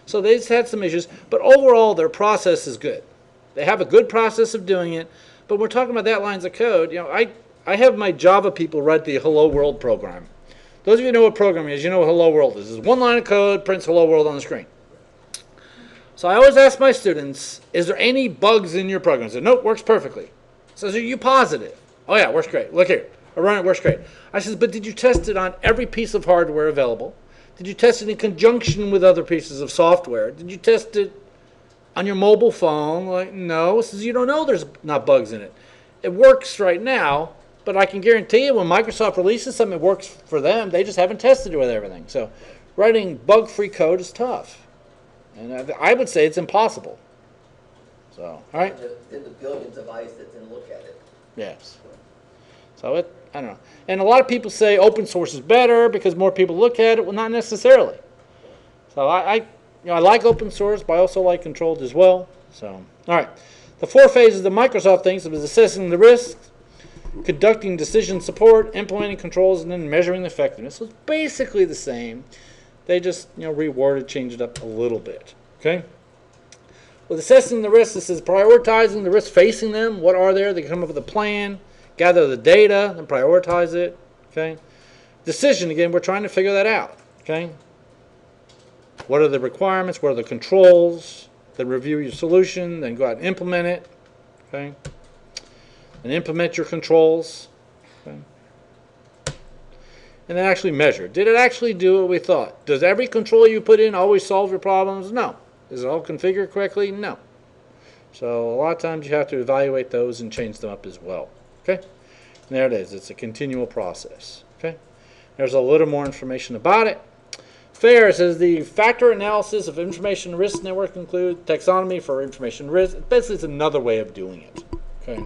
So they just had some issues, but overall their process is good. They have a good process of doing it, but we're talking about that lines of code. I have my Java people write the Hello World program. Those of you who know what programming is, you know what Hello World is. It's one line of code, prints Hello World on the screen. So I always ask my students, is there any bugs in your program? They say, nope, works perfectly. So are you positive? Oh yeah, works great. Look here. I run it, works great. I says, but did you test it on every piece of hardware available? Did you test it in conjunction with other pieces of software? Did you test it on your mobile phone? Like, no. It says, you don't know there's not bugs in it. It works right now, but I can guarantee you when Microsoft releases something that works for them, they just haven't tested it with everything. So writing bug-free code is tough. And I would say it's impossible. So, all right? In the billions of eyes that didn't look at it. Yes. So I don't know. And a lot of people say open source is better because more people look at it. Well, not necessarily. So I like open source, but I also like controlled as well. So, all right. The 4 phases of Microsoft things was assessing the risks, conducting decision support, implementing controls, and then measuring the effectiveness. So it's basically the same. They just reworded, changed it up a little bit. Okay. With assessing the risks, this is prioritizing the risks facing them. What are there? They come up with a plan, gather the data, and prioritize it. Okay. Decision, again, we're trying to figure that out. Okay. What are the requirements? What are the controls? Then review your solution, then go out and implement it. Okay. and implement your controls. Okay. And then actually measure. Did it actually do what we thought? Does every control you put in always solve your problems? No. Is it all configured correctly? No. So a lot of times you have to evaluate those and change them up as well. Okay? And there it is. It's a continual process. Okay? There's a little more information about it. FAIR says the factor analysis of information risk network include taxonomy for information risk. Basically, it's another way of doing it. Okay?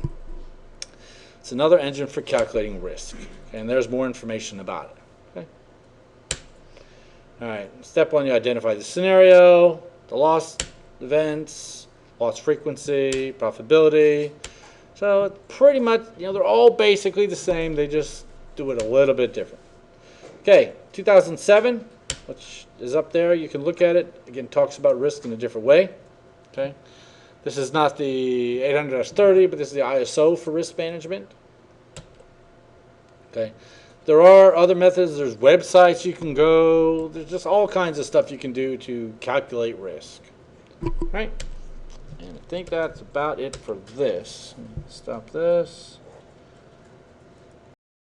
It's another engine for calculating risk. Okay? And there's more information about it. Okay? All right. Step 1, you identify the scenario, the loss events, loss frequency, profitability. So pretty much, they're all basically the same. They just do it a little bit different. Okay, 2007, which is up there. You can look at it. Again, talks about risk in a different way. Okay, this is not the 800-30, but this is the ISO for risk management. Okay, there are other methods. There's websites you can go. There's just all kinds of stuff you can do to calculate risk. All right, and I think that's about it for this. Stop this.